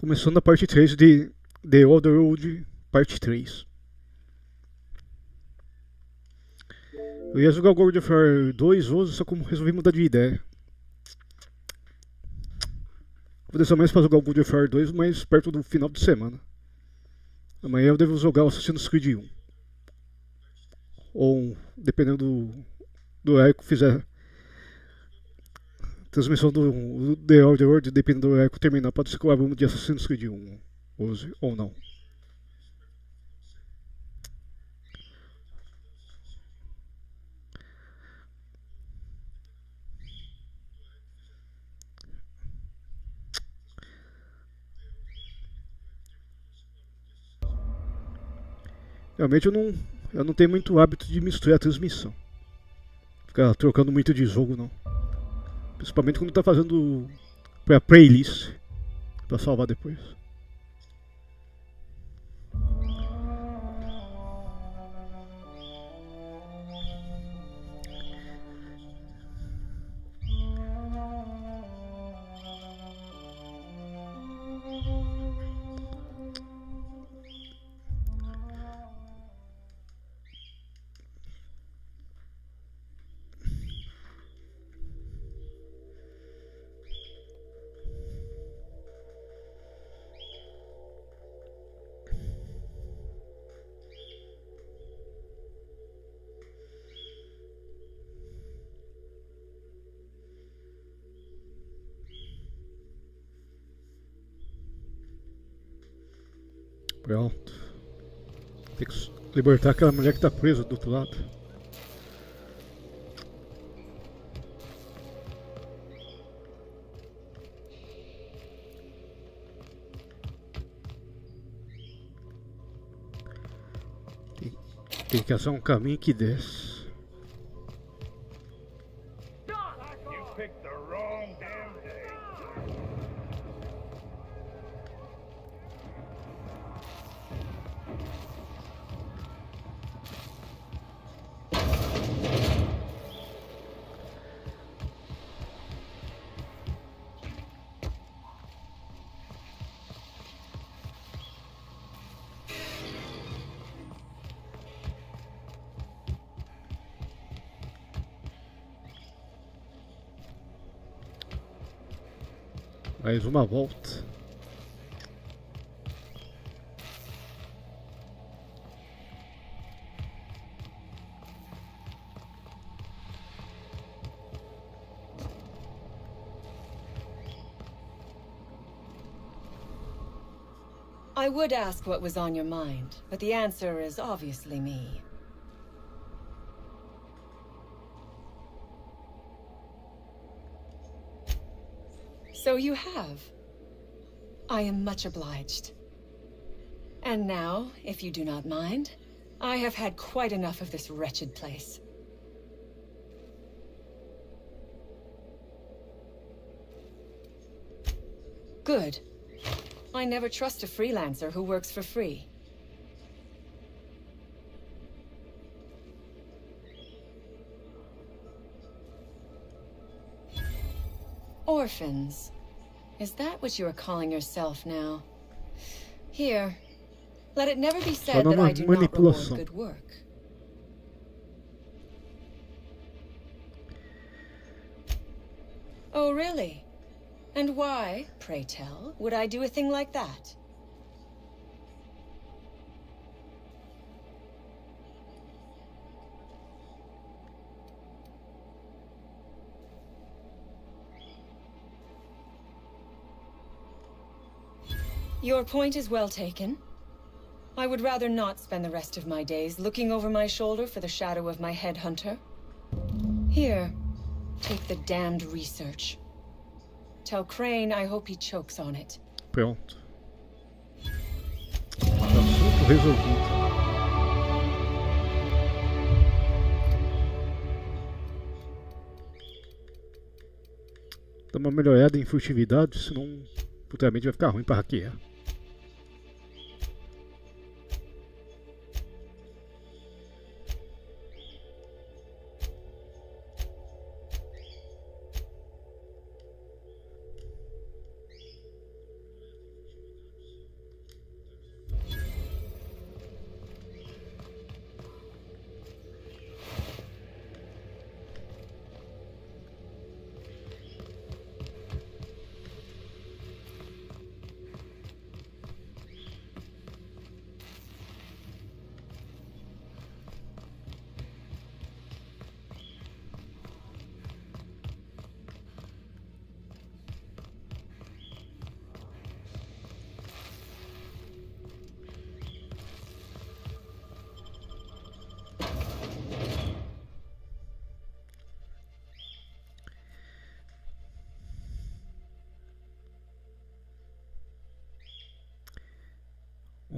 Começando a parte 3 de The Other Road, parte 3. Eu ia jogar o God of War 2 hoje, só que eu resolvi mudar de ideia. Vou deixar mais pra jogar o God of War 2, mas perto do final de semana. Amanhã eu devo jogar o Assassin's Creed 1. Ou, dependendo do Echo, fizer transmissão do The Other World, dependendo do Echo terminar, pode ser que eu abra um de Assassin's Creed 1 hoje, ou não. Realmente eu não tenho muito hábito de misturar a transmissão. Ficar trocando muito de jogo, não. Principalmente quando tá fazendo pra playlist, pra salvar depois. Pronto. Tem que libertar aquela mulher que tá presa do outro lado. Tem, tem que achar um caminho que desce. You picked the wrong damn day. Mais uma volta. I would ask what was on your mind, but the answer is obviously me. So you have. I am much obliged. And now, if you do not mind, I have had quite enough of this wretched place. Good. I never trust a freelancer who works for free. Orphans. Is that what you are calling yourself now? Here. Let it never be said that I do not reward manipulação. good work. Oh, really? And why, pray tell, would I do a thing like that? Your point is well taken. I would rather not spend the rest of my days looking over my shoulder for the shadow of my headhunter. Here, take the damned research. Tell Crane I hope he chokes on it. Pronto. Assunto resolvido. Dá uma melhorada em furtividade, senão futuramente vai ficar ruim pra hackear.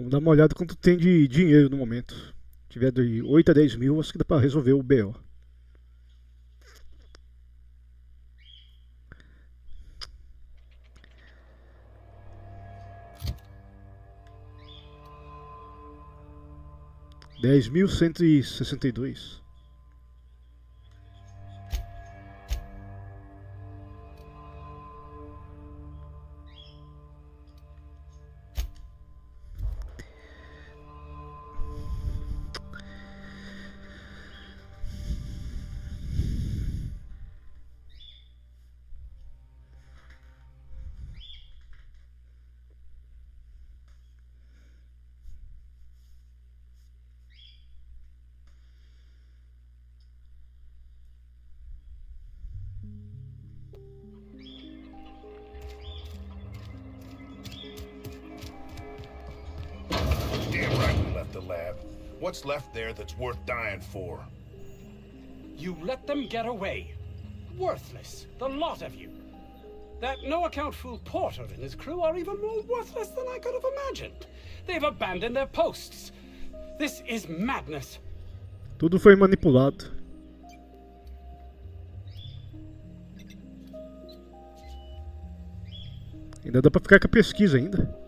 Vamos dar uma olhada quanto tem de dinheiro no momento. Se tiver de 8 a 10 mil, acho que dá pra resolver o BO. $10.162. Damn right we left the lab. What's left there that's worth dying for? You let them get away. Worthless, the lot of you. That no-account fool Porter and his crew are even more worthless than I could have imagined. They've abandoned their posts. This is madness. Tudo foi manipulado. Ainda dá pra ficar com a pesquisa ainda.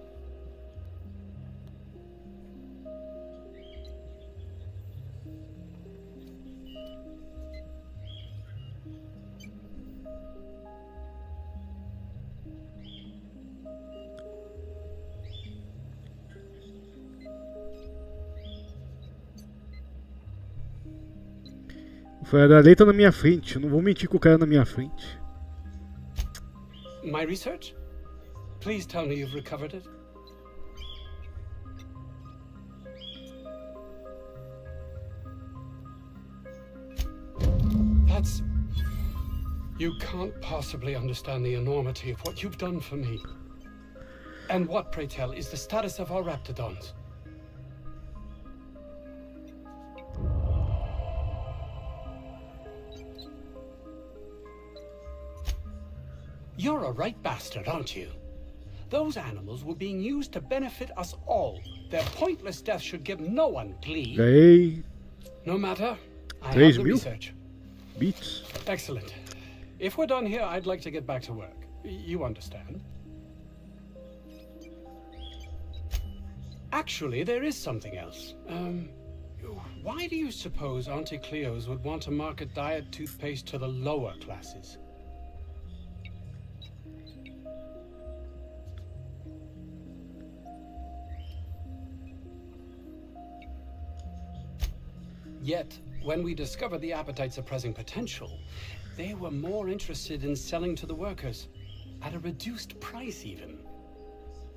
A lei tá na minha frente, eu não vou mentir com o cara na minha frente. My research? Please tell me you've recovered it. That's... You can't possibly understand the enormity of what you've done for me. And what, pray tell, is the status of our raptidons? You're a right bastard, aren't you? Those animals were being used to benefit us all. Their pointless death should give no one glee. Ganhei No matter. I 3 have the mil research. bits. Excellent. If we're done here, I'd like to get back to work. You understand? Actually, there is something else. Why do you suppose Auntie Cleo's would want to market diet toothpaste to the lower classes? Yet, when we discovered the appetite-suppressing potential, they were more interested in selling to the workers, at a reduced price even.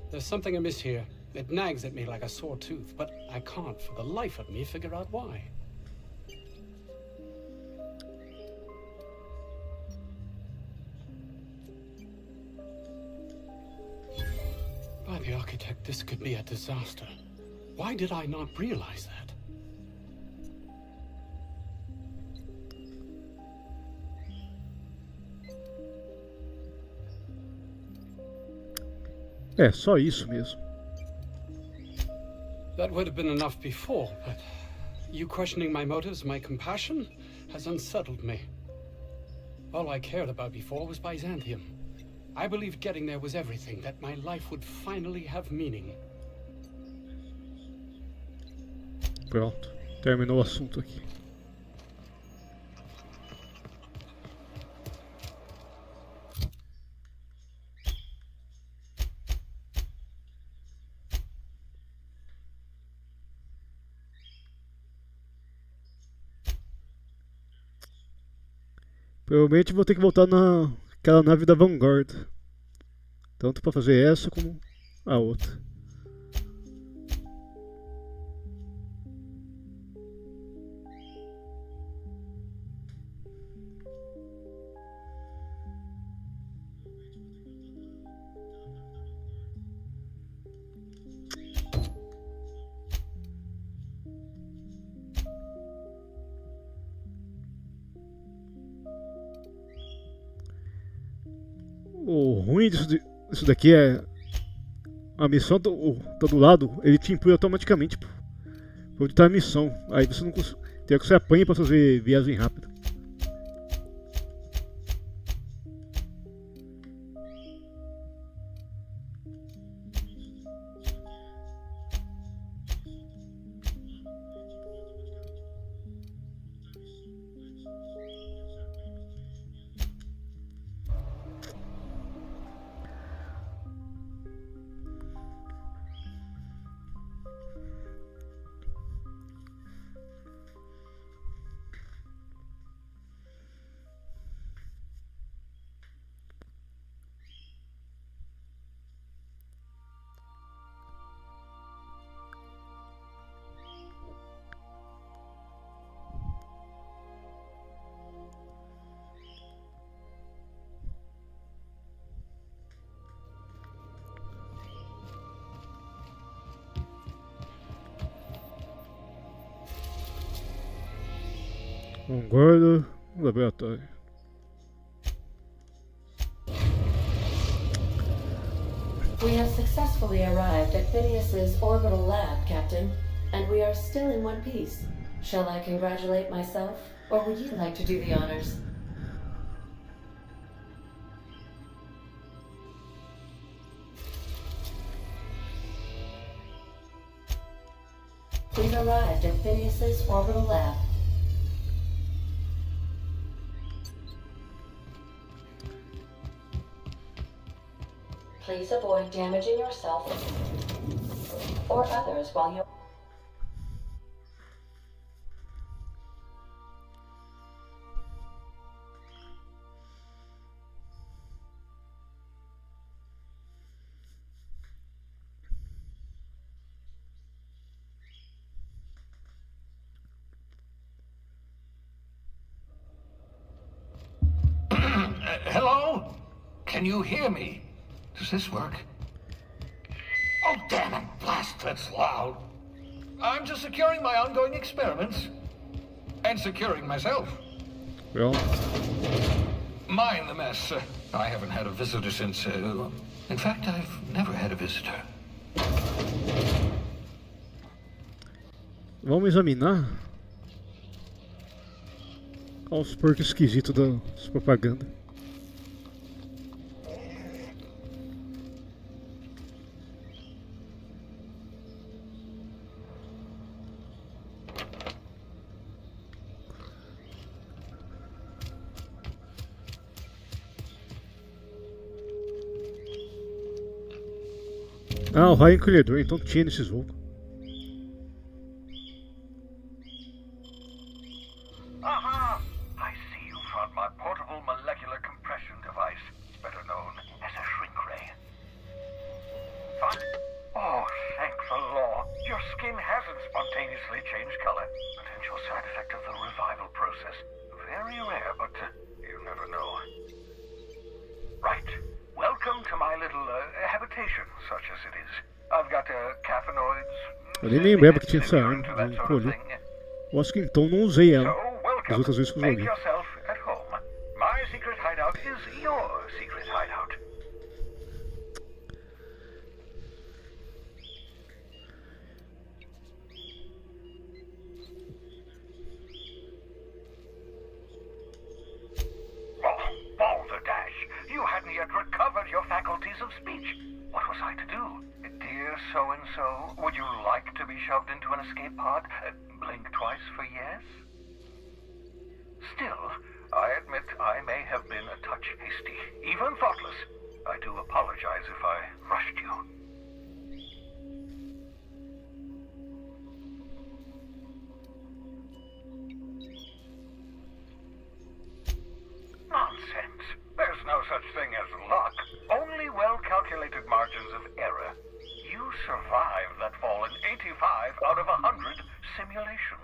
There's something amiss here. It nags at me like a sore tooth, but I can't for the life of me figure out why. By the architect, this could be a disaster. Why did I not realize that? É, só isso mesmo. That would have been enough before, but you questioning my motives, my compassion, has unsettled me. All I cared about before was Byzantium. I believed getting there was everything, that my life would finally have meaning. Pronto, terminou o assunto aqui. Provavelmente vou ter que voltar naquela nave da Vanguard. Tanto para fazer essa como a outra. O ruim disso daqui é a missão tá do lado, ele te inclui automaticamente pra onde tá a missão. Aí você não consegue. Tem que você apanha pra fazer viagem rápida. Guarda o laboratório. We have successfully arrived at Phineas's orbital lab, Captain, and we are still in one piece. Shall I congratulate myself, or would you like to do the honors? We've arrived at Phineas's orbital lab. Please avoid damaging yourself or others while you... Hello? Can you hear me? Does this work? Oh, damn it. Blast, that's loud. I'm just securing my ongoing experiments. And securing myself. Well, Mind the mess. I haven't had a visitor since... in fact, I've never had a visitor. vamos examinar os porcos esquisitos das propagandas. Ah, o raio encolhedor, então tinha nesses voos. Aha! I see you found my portable molecular compression device, better known as a shrink ray. Fine. Oh, thank the law. Your skin hasn't spontaneously changed color. Potential side effect of the revival process. Very rare, but you never know. Right. Welcome to my little habitation, such as it is. I've got caffeinoids. Eu nem lembrava que tinha essa arma de encolher. Eu acho que então não usei ela as outras vezes que eu Make joguei. yourself at home. My secret hideout is your secret hideout. Oh, balderdash! You hadn't yet recovered your faculties of speech. What was I to do? Dear so-and-so, would you like to be shoved into an escape pod? Blink twice for yes? Still, I admit I may have been a touch hasty, even thoughtless. I do apologize if I rushed you. Nonsense. There's no such thing as luck. Only well-calculated margins of error. You survived that fall in 85 out of 100 simulations.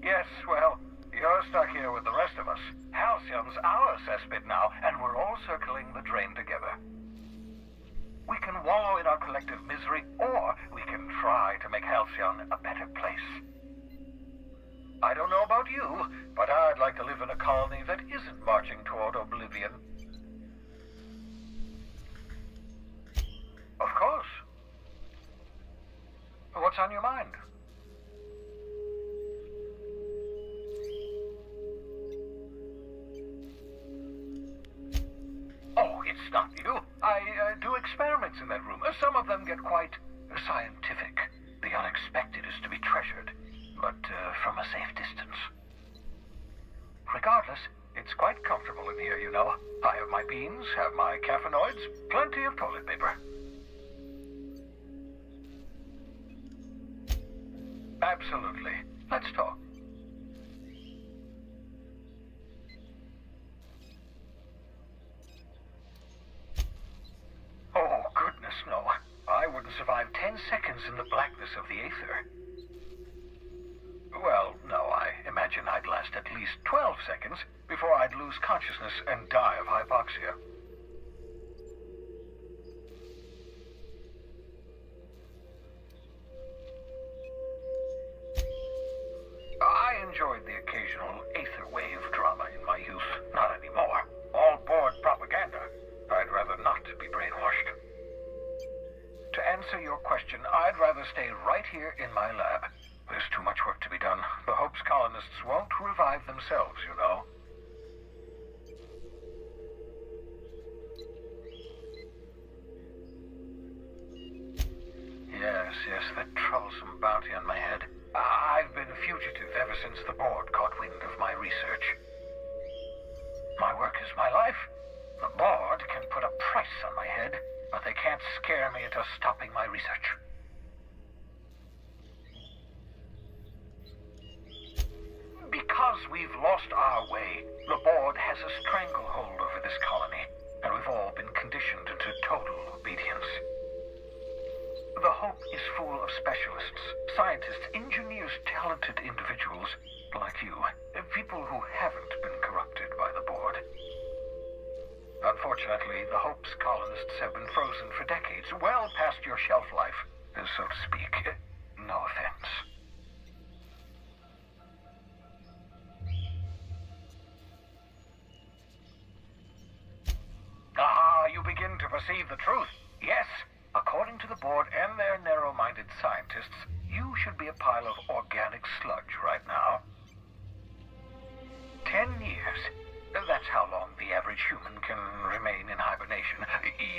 Yes, well, you're stuck here with the rest of us. Halcyon's our cesspit now, and we're all circling the drain together. We can wallow in our collective misery, or we can try to make Halcyon a better place. I don't know about you, but I'd like to live in a colony that isn't marching toward oblivion. Of course. What's on your mind? Oh, it's not you. I do experiments in that room. Some of them get quite scientific. The unexpected is to be treasured, but from a safe distance. Regardless, it's quite comfortable in here, you know. I have my beans, have my caffeinoids, plenty of toilet paper. Absolutely. Let's talk. Oh, goodness, no. I wouldn't survive 10 seconds in the blackness of the aether. Well, no, I imagine I'd last at least 12 seconds before I'd lose consciousness and die of hypoxia. I enjoyed the occasional aether wave drama in my youth. Not anymore. All bored propaganda. I'd rather not be brainwashed. To answer your question, I'd rather stay right here in my lab. There's too much work to be done. The Hope's colonists won't revive themselves, you know. Yes, that troublesome bounty on my head. I've been a fugitive ever since the board caught wind of my research. My work is my life. The board can put a price on my head, but they can't scare me into stopping my research. Because we've lost our way, the board has a stranglehold over this colony, and we've all been conditioned into total obedience. The Hope is full of specialists, scientists, engineers, talented individuals like you, people who haven't been corrupted by the board. Unfortunately, the Hope's colonists have been frozen for decades, well past your shelf life, so to speak. No offense. Ah, you begin to perceive the truth. Yes, according to the board and their narrow-minded scientists, you should be a pile of organic sludge right now. 10 years. That's how long the average human can remain in hibernation.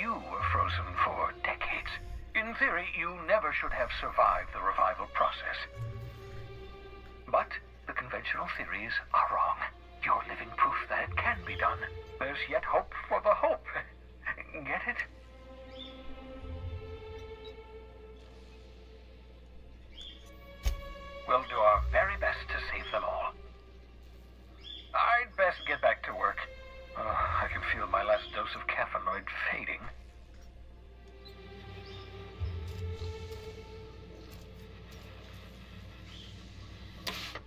You were frozen for decades. In theory, you never should have survived the revival process. But the conventional theories are wrong. You're living proof that it can be done. There's yet hope for the Hope. Get it? We'll do our very best to save them all. I'd best get back to work. I can feel my last dose of caffeinoid fading.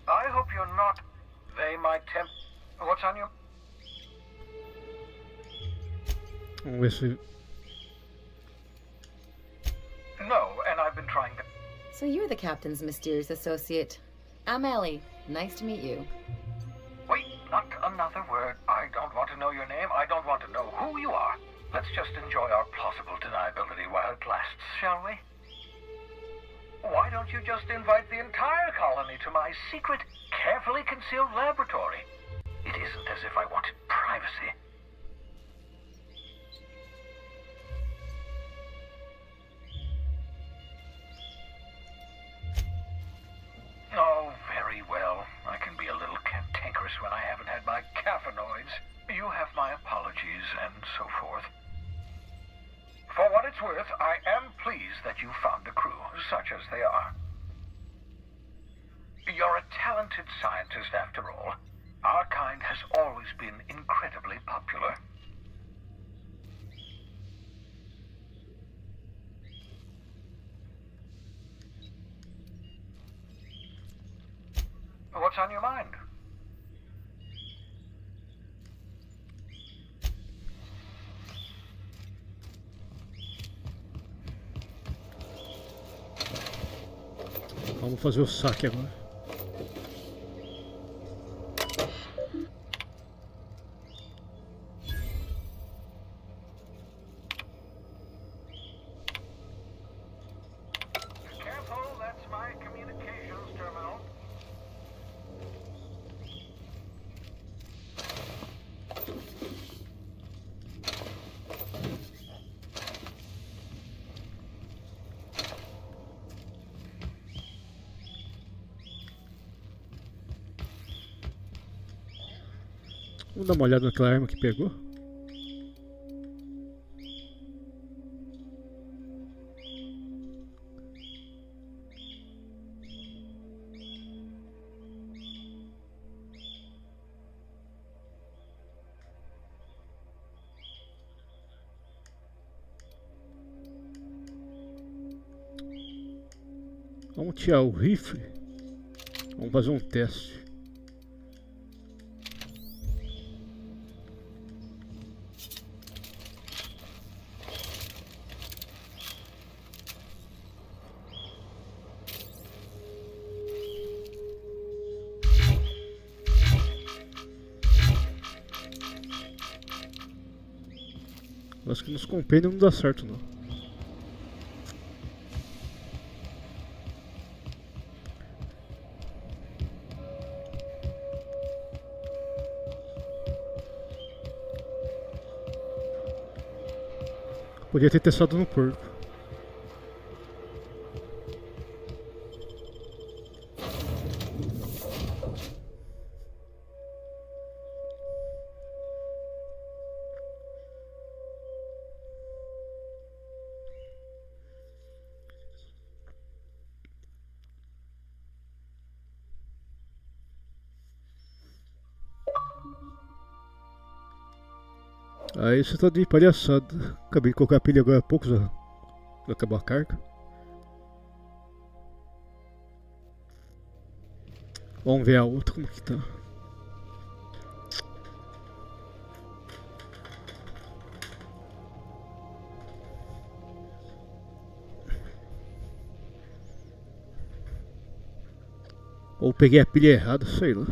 I hope you're not. They might tempt. What's on you? Vamos ver se. No, and I've been trying to. So you're the captain's mysterious associate. I'm Ellie. Nice to meet you. Wait, not another word. I don't want to know your name. I don't want to know who you are. Let's just enjoy our plausible deniability while it lasts, shall we? Why don't you just invite the entire colony to my secret, carefully concealed laboratory? It isn't as if I wanted privacy. Oh, very well. I can be a little cantankerous when I haven't had my caffeinoids. You have my apologies and so forth. For what it's worth, I am pleased that you found a crew, such as they are. You're a talented scientist after all. Our kind has always been incredibly popular. What's on your mind? Vamos fazer o saque agora. Vamos dar uma olhada naquela arma que pegou. Vamos tirar o rifle. Vamos fazer um teste. Acho que nos compêndios não dá certo não. Podia ter testado no porco. Aí você tá de palhaçada. Acabei de colocar a pilha agora há pouco, já acabou a carga. Vamos ver a outra como que tá. Ou peguei a pilha errada, sei lá.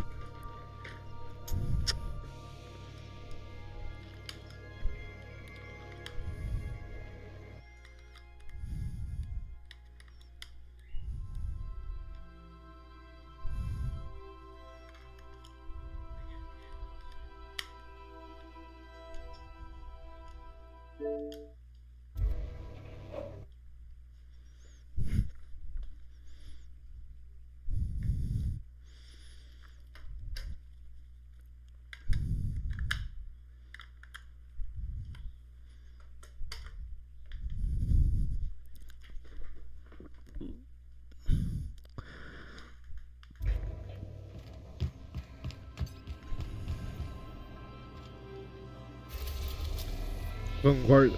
Vanguarda.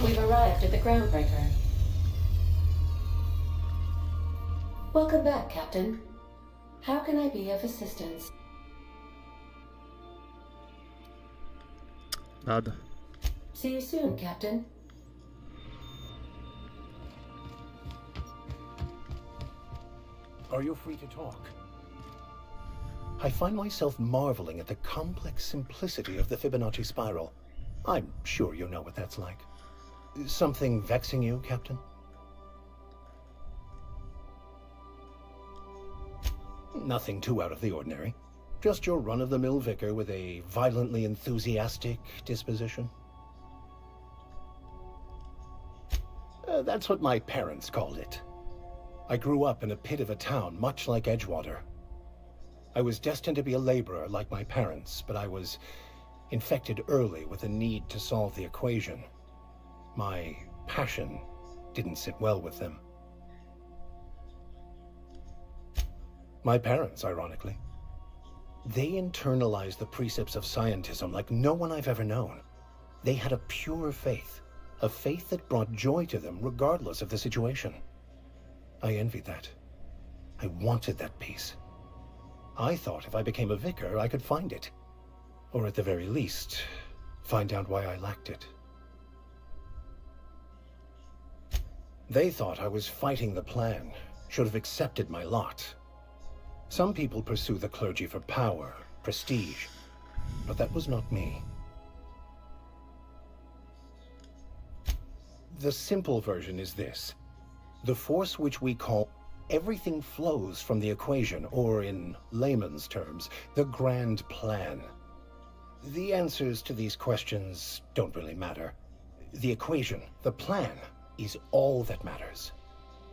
We've arrived at the groundbreaker. Welcome back, Captain. How can I be of assistance? Nada. See you soon, Captain. Are you free to talk? I find myself marveling at the complex simplicity of the Fibonacci spiral. I'm sure you know what that's like. Something vexing you, Captain? Nothing too out of the ordinary. Just your run-of-the-mill vicar with a violently enthusiastic disposition. That's what my parents called it. I grew up in a pit of a town, much like Edgewater. I was destined to be a laborer like my parents, but I was infected early with a need to solve the equation. My passion didn't sit well with them. My parents, ironically. They internalized the precepts of scientism like no one I've ever known. They had a pure faith, a faith that brought joy to them regardless of the situation. I envied that. I wanted that peace. I thought if I became a vicar, I could find it. Or at the very least, find out why I lacked it. They thought I was fighting the plan, should have accepted my lot. Some people pursue the clergy for power, prestige, but that was not me. The simple version is this. The force which we call everything flows from the equation, or in layman's terms, the grand plan. The answers to these questions don't really matter. The equation, the plan, is all that matters.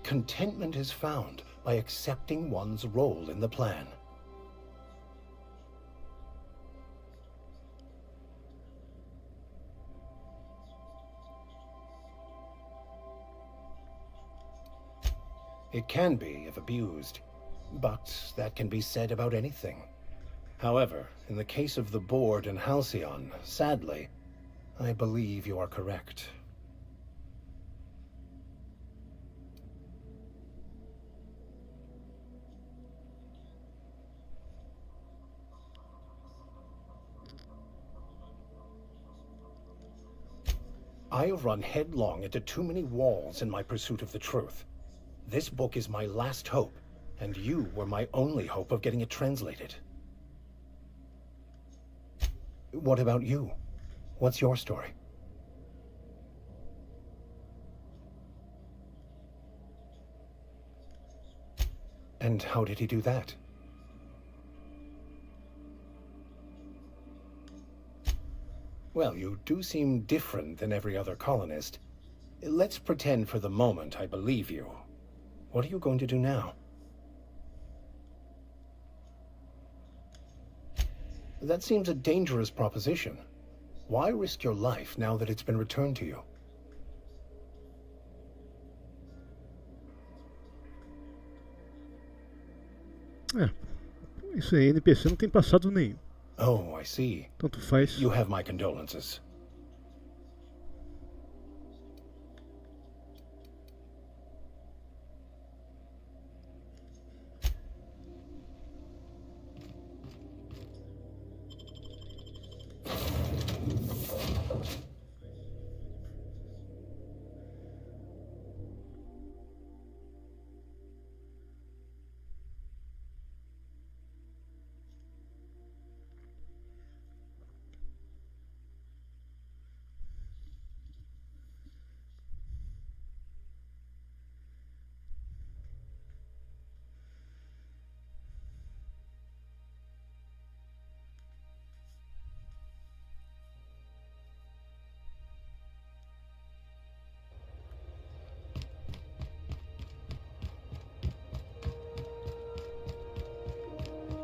Contentment is found by accepting one's role in the plan. It can be if abused, but that can be said about anything. However, in the case of the board and Halcyon, sadly, I believe you are correct. I have run headlong into too many walls in my pursuit of the truth. This book is my last hope, and you were my only hope of getting it translated. What about you? What's your story? And how did he do that? Well, you do seem different than every other colonist. Let's pretend for the moment I believe you. What are you going to do now? That seems a dangerous proposition. Why risk your life now that it's been returned to you? Isso aí, NPC não tem passado nenhum. Oh, I see. Tanto faz. You have my condolences.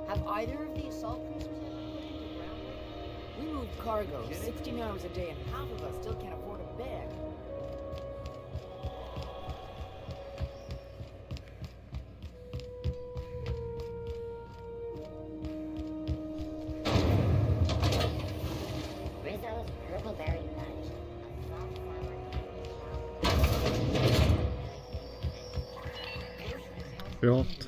Have either of the assault cruisers ever put into ground? We move cargo 16 hours a day, and half of us still can't afford a bed. Rizzo's Purple Berry Punch. Pronto.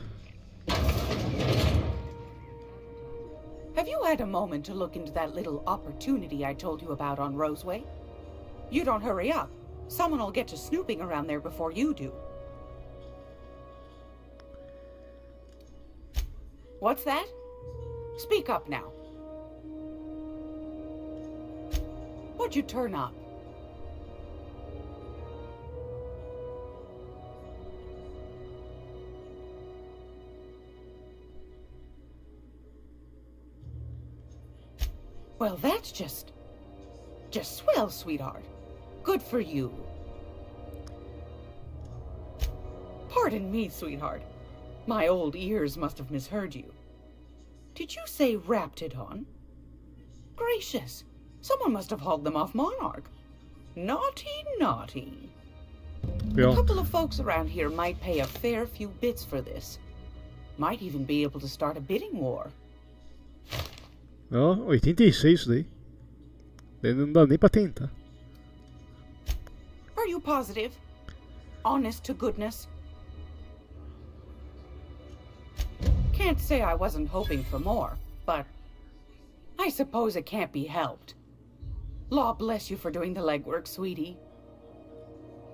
Have you had a moment to look into that little opportunity I told you about on Roseway? You don't hurry up. Someone will get to snooping around there before you do. What's that? Speak up now. What'd you turn up? Well, that's just swell, sweetheart. Good for you. Pardon me, sweetheart. My old ears must have misheard you. Did you say Raptidon? Gracious, someone must have hauled them off Monarch. Naughty, naughty. Ja. A couple of folks around here might pay a fair few bits for this. Might even be able to start a bidding war. Ó, 86 isso daí. Daí não dá nem pra tentar. Are you positive? Honest to goodness? Can't say I wasn't hoping for more, but I suppose it can't be helped. Law bless you for doing the legwork, sweetie.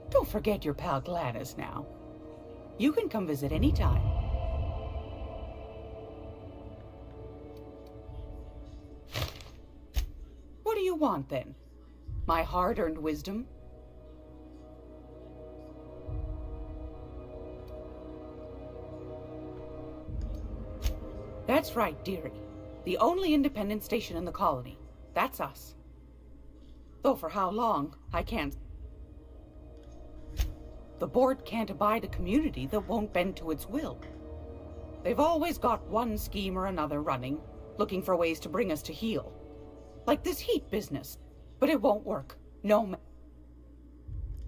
Don't forget your pal Gladys now. You can come visit any time. What do you want, then? My hard-earned wisdom? That's right, dearie. The only independent station in the colony. That's us. Though for how long, I can't... The board can't abide a community that won't bend to its will. They've always got one scheme or another running, looking for ways to bring us to heel. Like this heat business. But it won't work. No.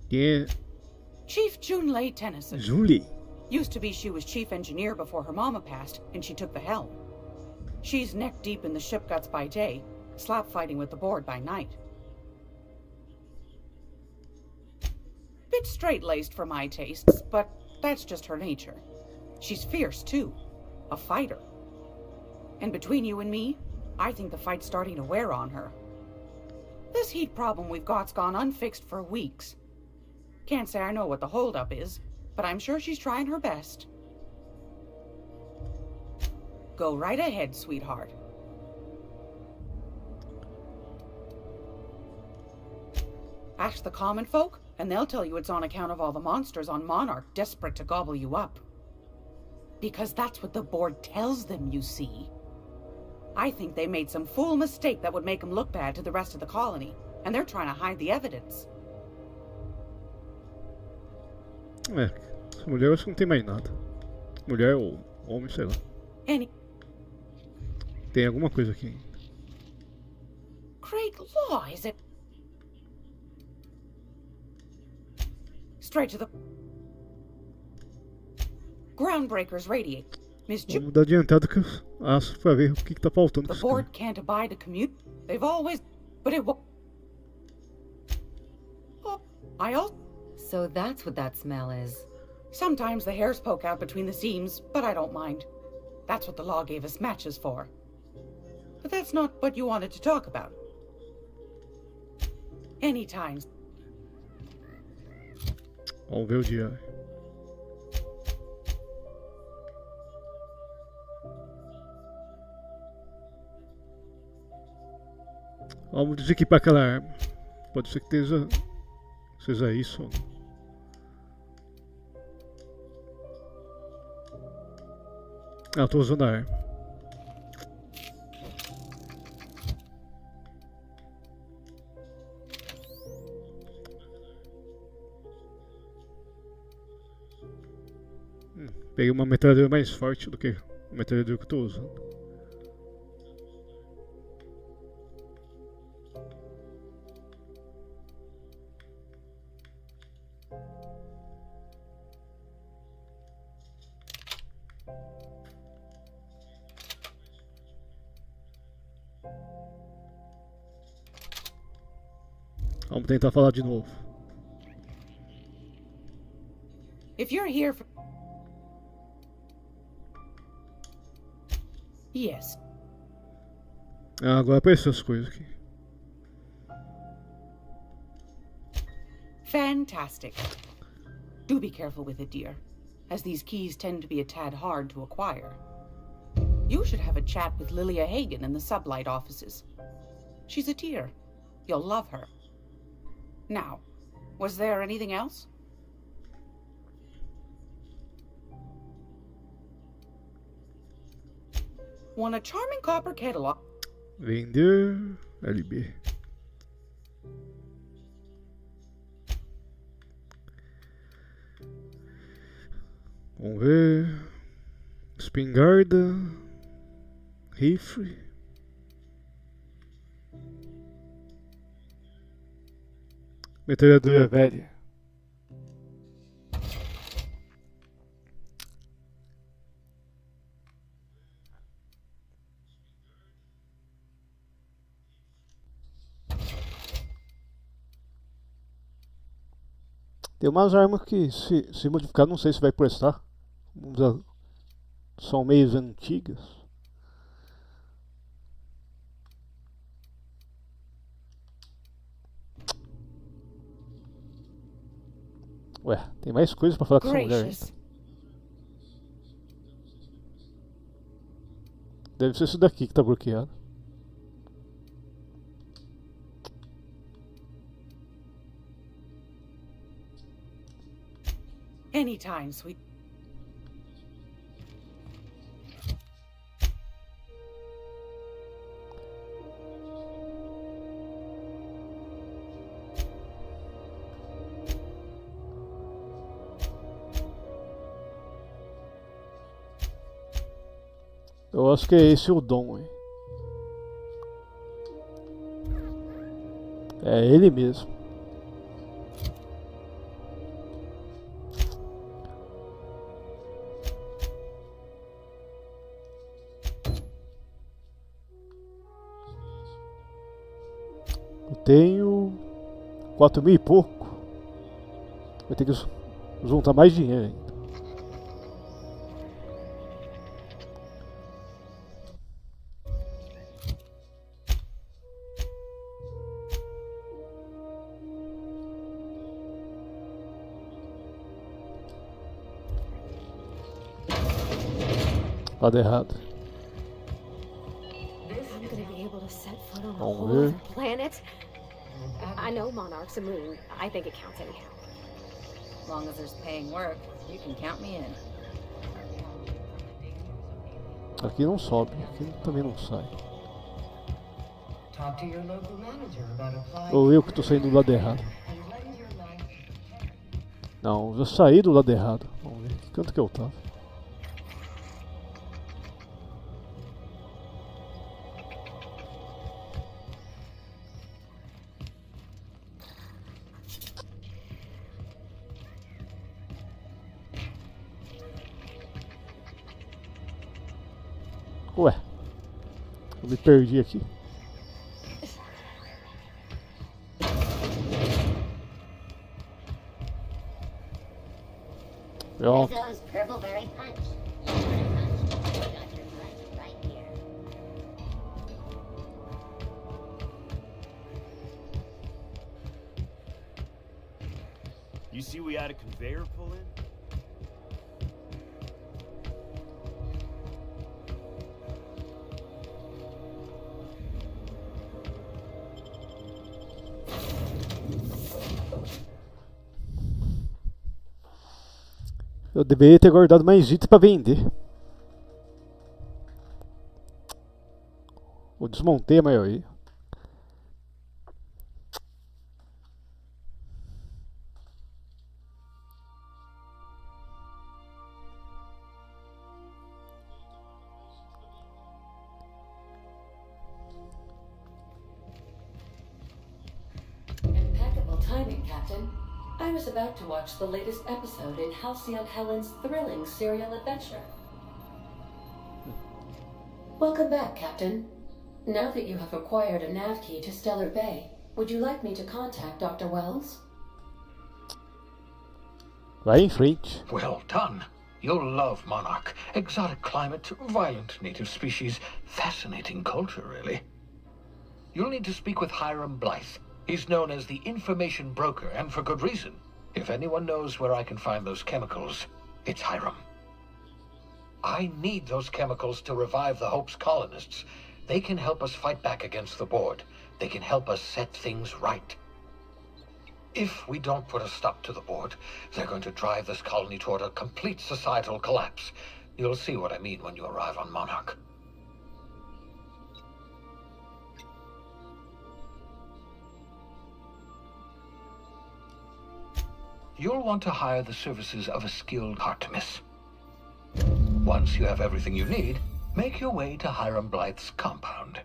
Yeah. Chief Junlei Tennyson. Julie. Used to be she was chief engineer before her mama passed, and she took the helm. She's neck deep in the ship guts by day, slap fighting with the board by night. Bit straight-laced for my tastes, but that's just her nature. She's fierce, too. A fighter. And between you and me, I think the fight's starting to wear on her. This heat problem we've got's gone unfixed for weeks. Can't say I know what the holdup is, but I'm sure she's trying her best. Go right ahead, sweetheart. Ask the common folk, and they'll tell you it's on account of all the monsters on Monarch desperate to gobble you up. Because that's what the board tells them, you see. I think they made some fool mistake that would make them look bad to the rest of the colony, and they're trying to hide the evidence. Essa mulher eu acho que não tem mais nada. Mulher ou homem, sei lá. Tem alguma coisa aqui ainda. Craig Law, is it? Straight to the... Groundbreakers radiate. Miss Ju... Vamos dar adiantado que eu aço pra ver o que tá faltando com The esse board cara. can't abide a commute. They've always... But it won't... Oh, I also... So that's what that smell is. Sometimes the hairs poke out between the seams, but I don't mind. That's what the law gave us matches for. But that's not what you wanted to talk about. Anytime. Vamos ver o dia. Vamos desequipar aquela arma. Pode ser que seja isso. Ah, eu tô usando a arma. Peguei uma metralhadora mais forte do que a metralhadora que eu tô usando. Vamos tentar falar de novo. If you're here for... Yes. Ah, agora apareceu as coisas aqui. Fantastic. Do be careful with it, dear, as these keys tend to be a tad hard to acquire. You should have a chat with Lilia Hagen in the sublight offices. She's a dear. You'll love her. Now, was there anything else? Want a charming copper catalog? Vender. LB. Vamos ver. Espingarda. Rifle. Metralhadora velha. Tem umas armas que se modificar não sei se vai prestar. São meios antigas. Ué, tem mais coisas pra falar com essa mulher ainda. Deve ser isso daqui que tá bloqueado. Anytime, sweet. Eu acho que é esse o Dom, hein? É ele mesmo. Eu tenho 4.000 e pouco. Vai ter que juntar mais dinheiro ainda. Lado errado. I'm gonna be able to set foot on a Vamos whole ver. other planet. I know Monarch's a moon. I think it counts anyhow. As long as there's paying work, you can count me in. Aqui não sobe, aqui também não sai. Talk to your local manager about applying. Ou eu que tô saindo do lado errado. And lend your life. Não, eu saí do lado errado. Vamos ver, que canto que eu tava? Ué, eu me perdi aqui. Pronto. There's those purple-berry punch. You want a punch? I got your punch right here. You see we had a conveyor pull in? Eu deveria ter guardado mais itens para vender. Eu desmontei a maioria. Impeccable timing, Captain. I was about to watch the latest episode in Halcyon Helen's thrilling serial adventure. Welcome back, Captain. Now that you have acquired a nav key to Stellar Bay, would you like me to contact Dr. Wells? Vai em frente. Well done. You'll love Monarch. Exotic climate, violent native species, fascinating culture, really. You'll need to speak with Hiram Blythe. He's known as the information broker, and for good reason. If anyone knows where I can find those chemicals, it's Hiram. I need those chemicals to revive the Hope's colonists. They can help us fight back against the Board. They can help us set things right. If we don't put a stop to the Board, they're going to drive this colony toward a complete societal collapse. You'll see what I mean when you arrive on Monarch. You'll want to hire the services of a skilled Artemis. Once you have everything you need, make your way to Hiram Blythe's compound.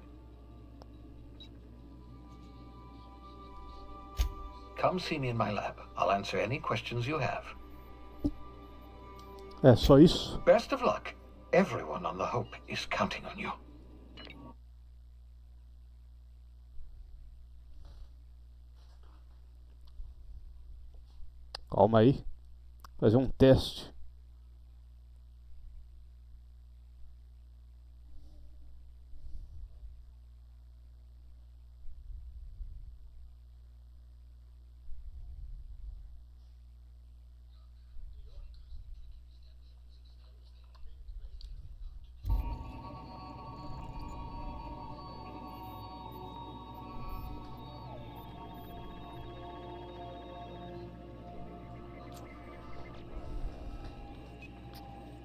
Come see me in my lab. I'll answer any questions you have. É só isso? Best of luck. Everyone on the Hope is counting on you. Calma aí. Fazer um teste.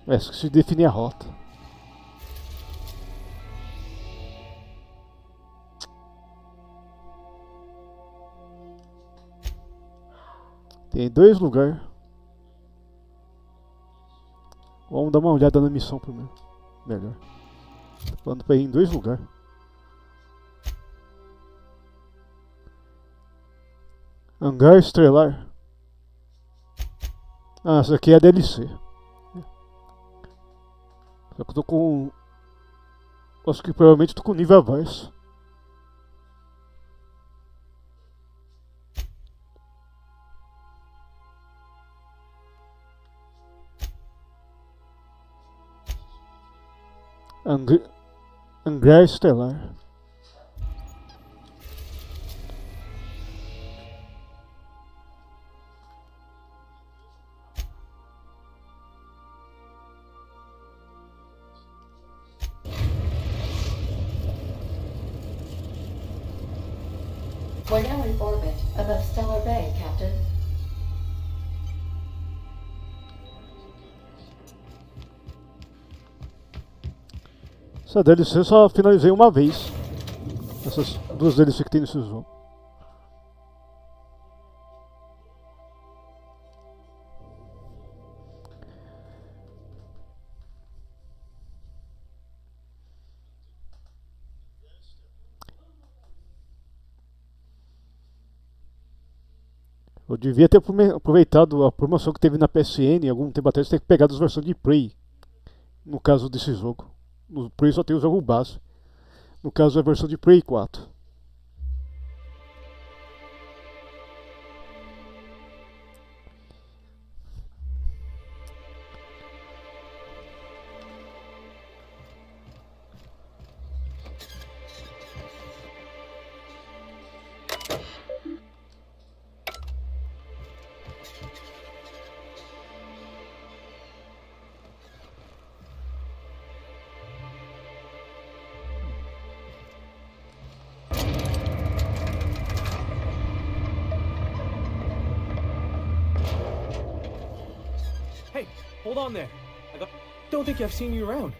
Esqueci de definir a rota. Tem 2 lugares. Vamos dar uma olhada na missão primeiro. Melhor. Falando pra ir em 2 lugares. Hangar Estrelar. Ah, essa aqui é a DLC. Só que eu tô com... Acho que provavelmente tô com nível abaixo. Hangar Estelar. We're now in orbit above Stellar Bay, Captain. Essa DLC eu só finalizei uma vez. Essas 2 DLC que tem nesse jogo. Eu devia ter aproveitado a promoção que teve na PSN algum tempo atrás, ter pegado as versões de Prey. No caso desse jogo. No Prey só tem o jogo base. No caso é a versão de Prey 4. Hey, hold on there. Don't think I've seen you around.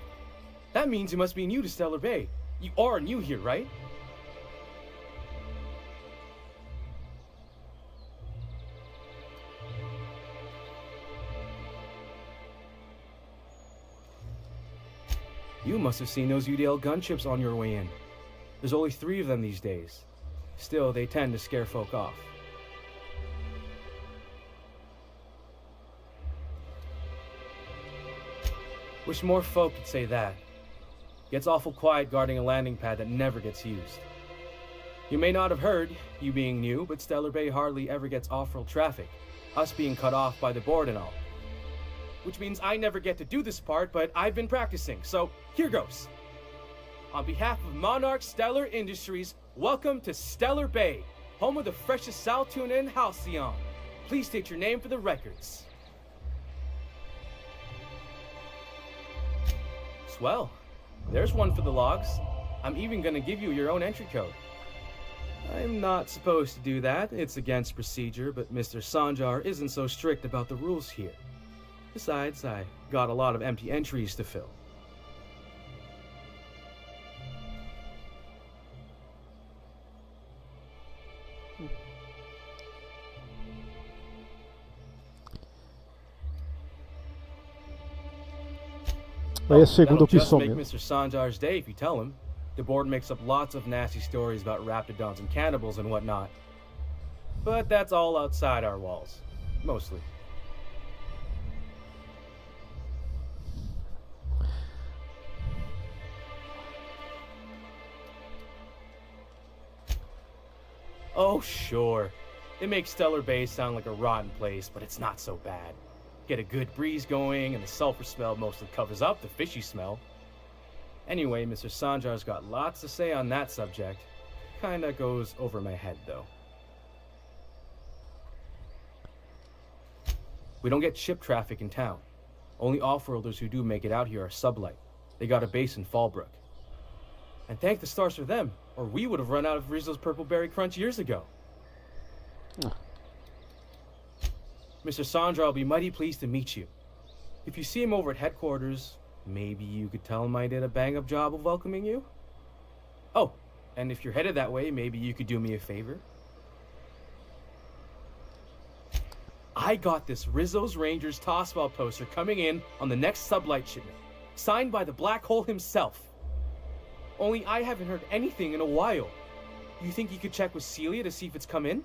That means you must be new to Stellar Bay. You are new here, right? You must have seen those UDL gunships on your way in. There's only 3 of them these days. Still, they tend to scare folk off. Wish more folk could say that. Gets awful quiet guarding a landing pad that never gets used. You may not have heard, you being new, but Stellar Bay hardly ever gets off-world traffic, us being cut off by the board and all. Which means I never get to do this part, but I've been practicing, so here goes. On behalf of Monarch Stellar Industries, welcome to Stellar Bay, home of the freshest sal tuna in Halcyon. Please state your name for the records. Swell. There's one for the logs. I'm even gonna give you your own entry code. I'm not supposed to do that. It's against procedure, but Mr. Sanjar isn't so strict about the rules here. Besides, I got a lot of empty entries to fill. Aí é a segunda That'll just opção make mesmo. Mr. Sanjar's day if you tell him. The board makes up lots of nasty stories about raptidons and cannibals and whatnot. But that's all outside our walls. Mostly. Oh, sure. It makes Stellar Bay sound like a rotten place, but it's not so bad. Get a good breeze going, and the sulfur smell mostly covers up the fishy smell. Anyway, Mr. Sanjar's got lots to say on that subject. Kinda goes over my head, though. We don't get ship traffic in town. Only off-worlders who do make it out here are sublight. They got a base in Fallbrook. And thank the stars for them, or we would have run out of Rizzo's Purple Berry Crunch years ago. Mr. Sandra will be mighty pleased to meet you. If you see him over at headquarters, maybe you could tell him I did a bang-up job of welcoming you? Oh, and if you're headed that way, maybe you could do me a favor? I got this Rizzo's Rangers Tossball poster coming in on the next sublight shipment, signed by the Black Hole himself. only I haven't heard anything in a while. You think you could check with Celia to see if it's come in?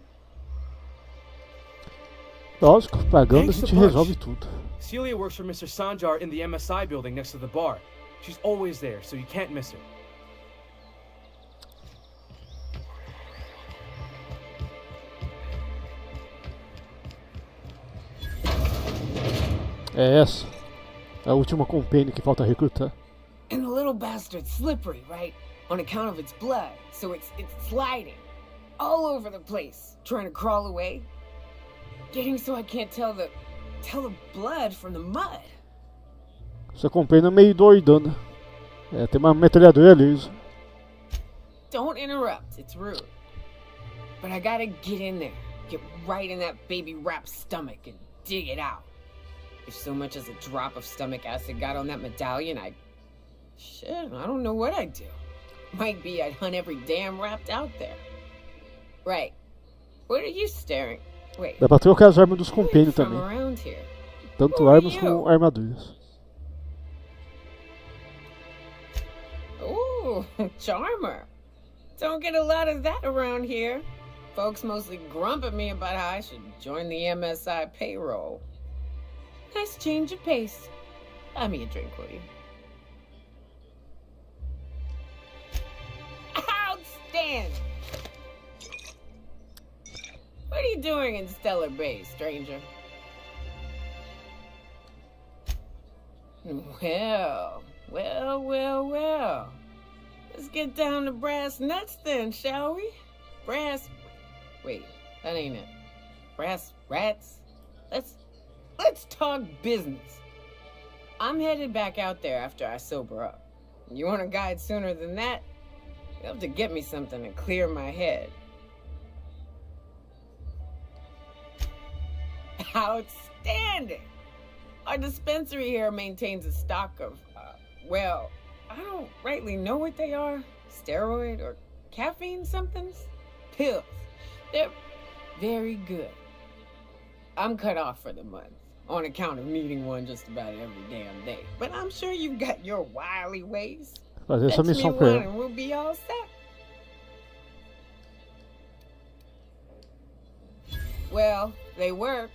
Lógico, pagando a Thanks a gente bunch. resolve tudo. Celia works for Mr. Sanjar in the MSI building next to the bar. She's always there, so you can't miss her. É essa. A última companion que falta recrutar. And the little bastard's slippery, right? On account of its blood. So it's sliding. All over the place. Trying to crawl away. Getting so I can't tell the blood from the mud. Essa companion é meio doidona. É, tem uma metralhadora ali. Don't interrupt, it's rude. But I gotta get in there. Get right in that baby rap's stomach and dig it out. If so much as a drop of stomach acid got on that medallion, shit, I don't know what I'd do. Might be I'd hunt every damn rapt out there. Right. What are you staring? Wait. Dá pra trocar as armas dos companions From também. around here. Tanto Who are armas you? como armaduras. Ooh, charmer. Don't get a lot of that around here. Folks mostly grump at me about how I should join the MSI payroll. Nice change of pace. Buy me a drink, will you? Outstanding! What are you doing in Stellar Bay, stranger? Well. Let's get down to brass nuts then, shall we? Wait, that ain't it. Brass rats? Let's talk business. I'm headed back out there after I sober up. You want a guide sooner than that? You'll have to get me something to clear my head. Outstanding! Our dispensary here maintains a stock of, well, I don't rightly know what they are. Steroid or caffeine somethings? Pills. They're very good. I'm cut off for the month, on account of needing one just about every damn day. But I'm sure you've got your wily ways. Fazer essa Fetch me missão one pra ela. and we'll be all set. Well, they work.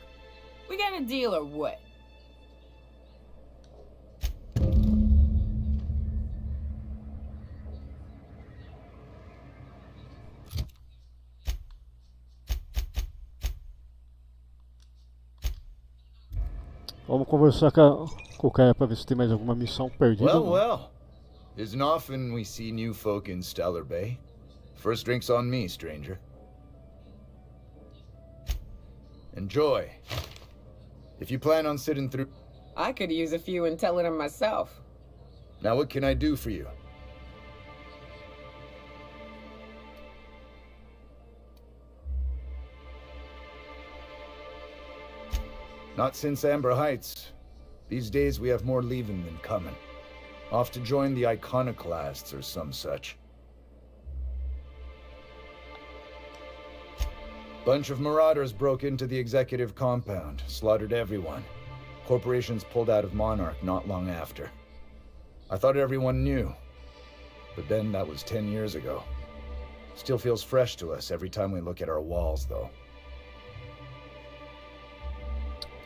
We got a deal or what? Vamos conversar com o cara pra ver se tem mais alguma missão perdida. Well, ou não. well. Isn't often we see new folk in Stellar Bay. First drink's on me, stranger. Enjoy. If you plan on sitting through... I could use a few and tell it myself. Now what can I do for you? Not since Amber Heights. These days we have more leaving than coming. Off to join the Iconoclasts or some such. Bunch of marauders broke into the executive compound, slaughtered everyone. Corporations pulled out of Monarch not long after. I thought everyone knew. But then that was 10 years ago. Still feels fresh to us every time we look at our walls, though.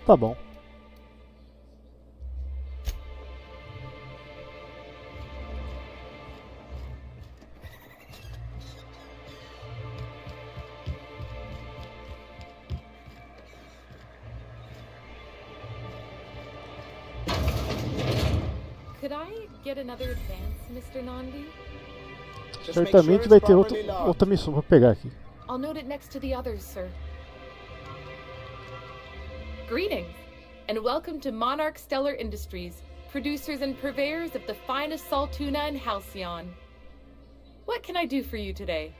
Tá bom. Could I get another advance, Mr. Nandi? Certamente vai ter outra missão pra pegar aqui. I'll note it next to the others, sir. Greetings, and welcome to Monarch Stellar Industries, producers and purveyors of the finest salt tuna in Halcyon. What can I do for you today?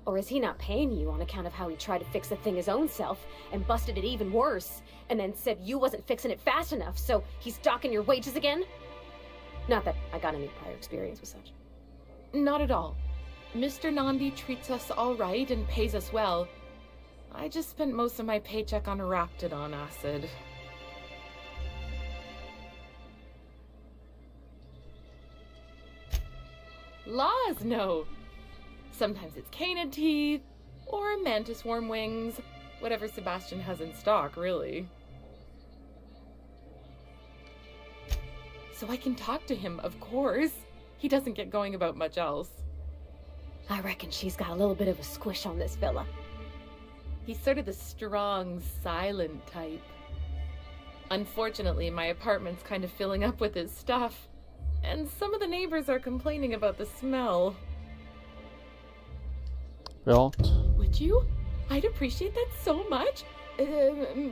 Or is he not paying you on account of how he tried to fix the thing his own self and busted it even worse, and then said you wasn't fixing it fast enough, so he's docking your wages again? Not that I got any prior experience with such. Not at all. Mr. Nandi treats us all right and pays us well. I just spent most of my paycheck on Raptidon acid. Laws, no. Sometimes it's canid teeth, or mantis worm wings. Whatever Sebastian has in stock, really. So I can talk to him, of course. He doesn't get going about much else. I reckon she's got a little bit of a squish on this fella. He's sort of the strong, silent type. Unfortunately, my apartment's kind of filling up with his stuff. And some of the neighbors are complaining about the smell. Pronto. Would you? I'd appreciate that so much.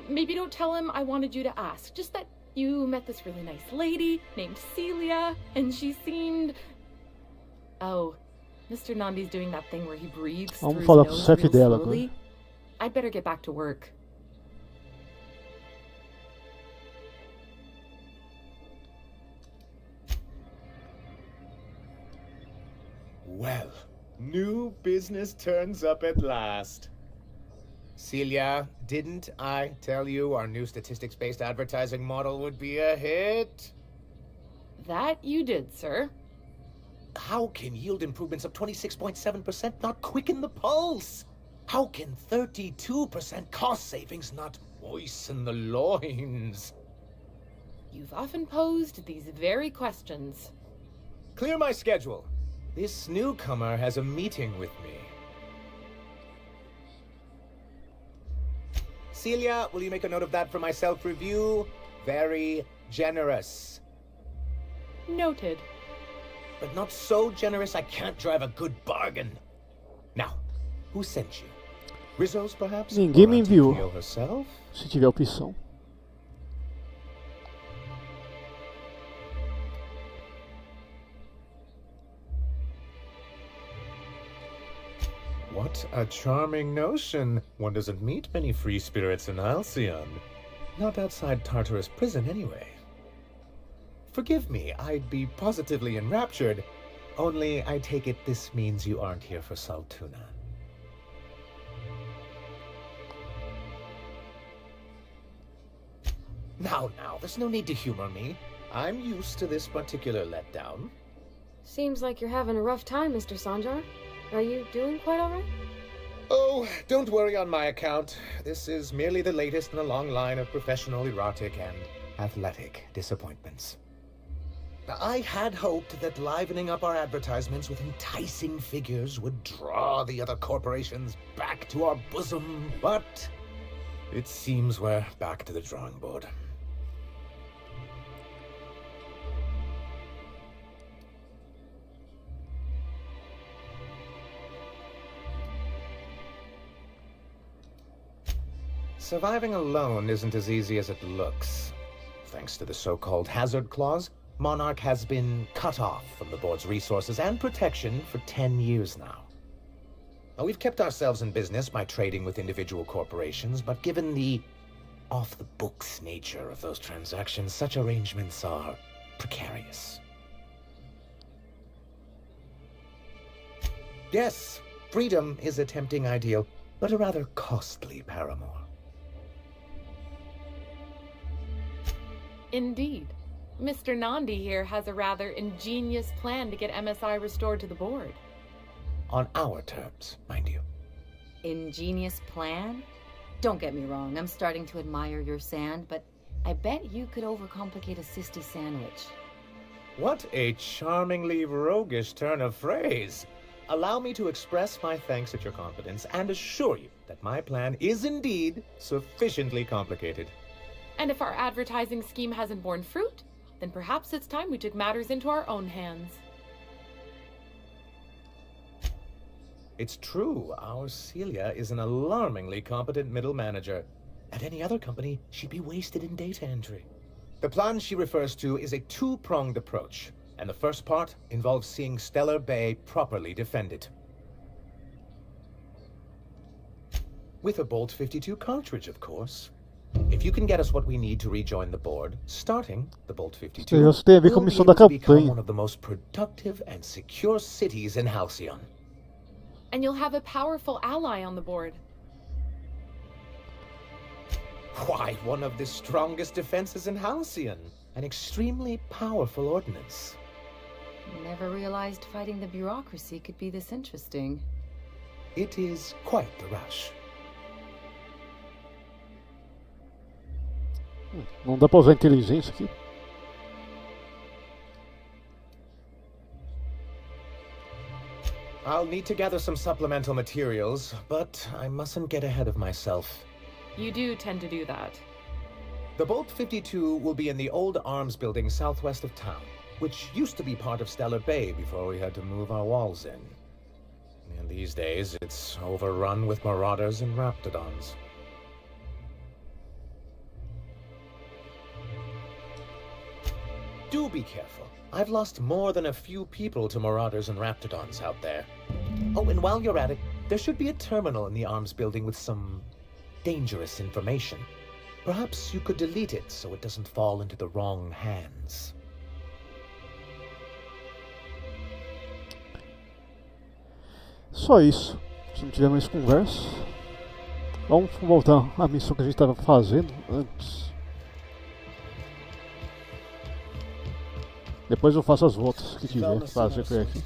Maybe don't tell him I wanted you to ask. Just that you met this really nice lady named Celia, and she seemed... Oh, Mr. Nandi's doing that thing where he breathes through Vamos his falar pro nose chefe real dela slowly. agora. I'd better get back to work. Well, new business turns up at last. Celia, didn't I tell you our new statistics-based advertising model would be a hit? That you did, sir. How can yield improvements of 26.7% not quicken the pulse? How can 32% cost savings not moisten the loins? You've often posed these very questions. Clear my schedule. This newcomer has a meeting with me. Celia, will you make a note of that for my self-review? Very generous. Noted. But not so generous I can't drive a good bargain. Now, who sent you? Rizzo's, perhaps? Ninguém Or me Auntie enviou. Cleo herself? Se tiver opção. What a charming notion. One doesn't meet many free spirits in Halcyon. Not outside Tartarus prison, anyway. Forgive me, I'd be positively enraptured. Only, I take it this means you aren't here for Saltuna. Now, there's no need to humor me. I'm used to this particular letdown. Seems like you're having a rough time, Mr. Sanjar. Are you doing quite all right? Oh, don't worry on my account. This is merely the latest in a long line of professional erotic and athletic disappointments. I had hoped that livening up our advertisements with enticing figures would draw the other corporations back to our bosom, but it seems we're back to the drawing board. Surviving alone isn't as easy as it looks. thanks to the so-called hazard clause, Monarch has been cut off from the board's resources and protection for 10 years now. Now, we've kept ourselves in business by trading with individual corporations, but given the off-the-books nature of those transactions, such arrangements are precarious. Yes, freedom is a tempting ideal, but a rather costly paramour. Indeed. Mr. Nandi here has a rather ingenious plan to get MSI restored to the board. On our terms, mind you. Ingenious plan? Don't get me wrong, I'm starting to admire your sand, but I bet you could overcomplicate a sister sandwich. What a charmingly roguish turn of phrase. Allow me to express my thanks at your confidence and assure you that my plan is indeed sufficiently complicated. And if our advertising scheme hasn't borne fruit, then perhaps it's time we took matters into our own hands. It's true, our Celia is an alarmingly competent middle manager. At any other company, she'd be wasted in data entry. The plan she refers to is a two-pronged approach, and the first part involves seeing Stellar Bay properly defended. With a Bolt 52 cartridge, of course. If you can get us what we need to rejoin the board, starting the Bolt 52, Isso tem a ver com a we'll be missão able da to become campanha. one of the most productive and secure cities in Halcyon. And you'll have a powerful ally on the board. Why, one of the strongest defenses in Halcyon. An extremely powerful ordnance. Never realized fighting the bureaucracy could be this interesting. It is quite the rush. Não dá pra usar inteligência aqui. I'll need to gather some supplemental materials, but I mustn't get ahead of myself. You do tend to do that. The Bolt 52 will be in the old arms building southwest of town, which used to be part of Stellar Bay before we had to move our walls in. And these days, it's overrun with marauders and raptidons. Do be careful. I've lost more than a few people to marauders and raptidons out there. Oh, and while you're at it, there should be a terminal in the arms building with some dangerous information. Perhaps you could delete it so it doesn't fall into the wrong hands. Só isso. Se não tiver mais conversa. Vamos voltar à missão que a gente estava fazendo antes. Depois eu faço as voltas que tiver que fazer por aqui.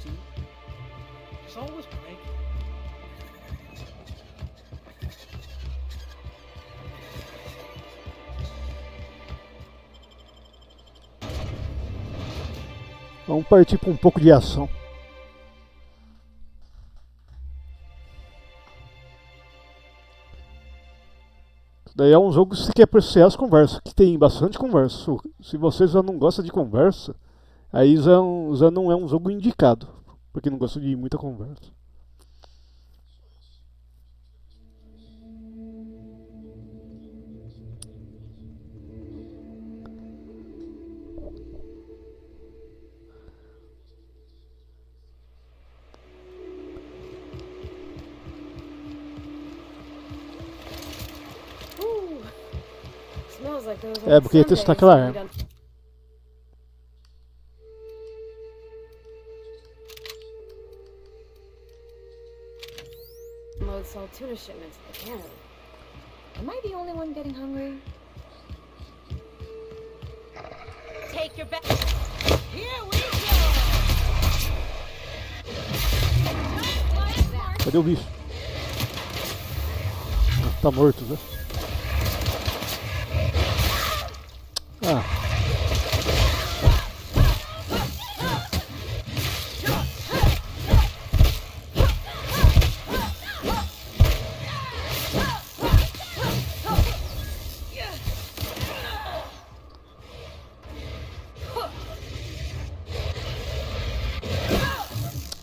Vamos partir para um pouco de ação. Isso daí é um jogo que você quer apreciar as conversas, que tem bastante conversa. Se você já não gosta de conversa, aí já não é um jogo indicado, porque não gosta de muita conversa. É, porque ia testar aquela arma. Loads all tuna shipments to Canada. Am I the only one getting hungry? Take your back. Here we go. Cadê o bicho? Tá morto, né? Ah.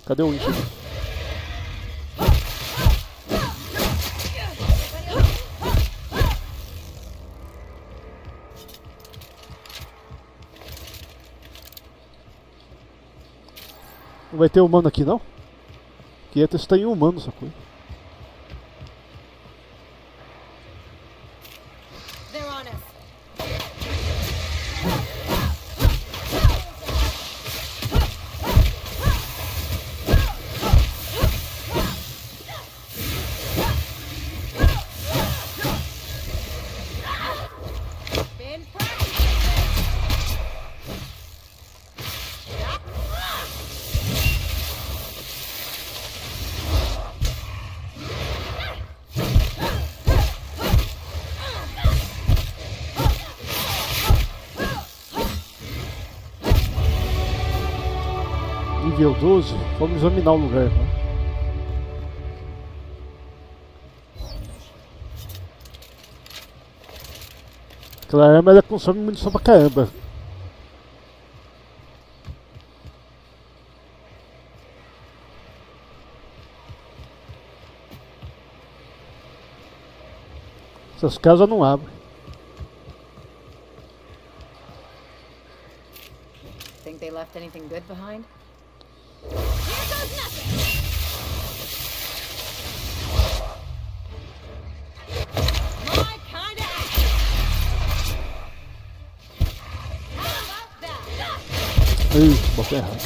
Cadê o Inch? Não vai ter humano aqui não? Queria testar em humano essa coisa. Nível 12, vamos examinar o lugar. Né? Aquela arma ela consome munição pra caramba. Essas casas não abrem. Think they left anything good behind? Ih, botei errado.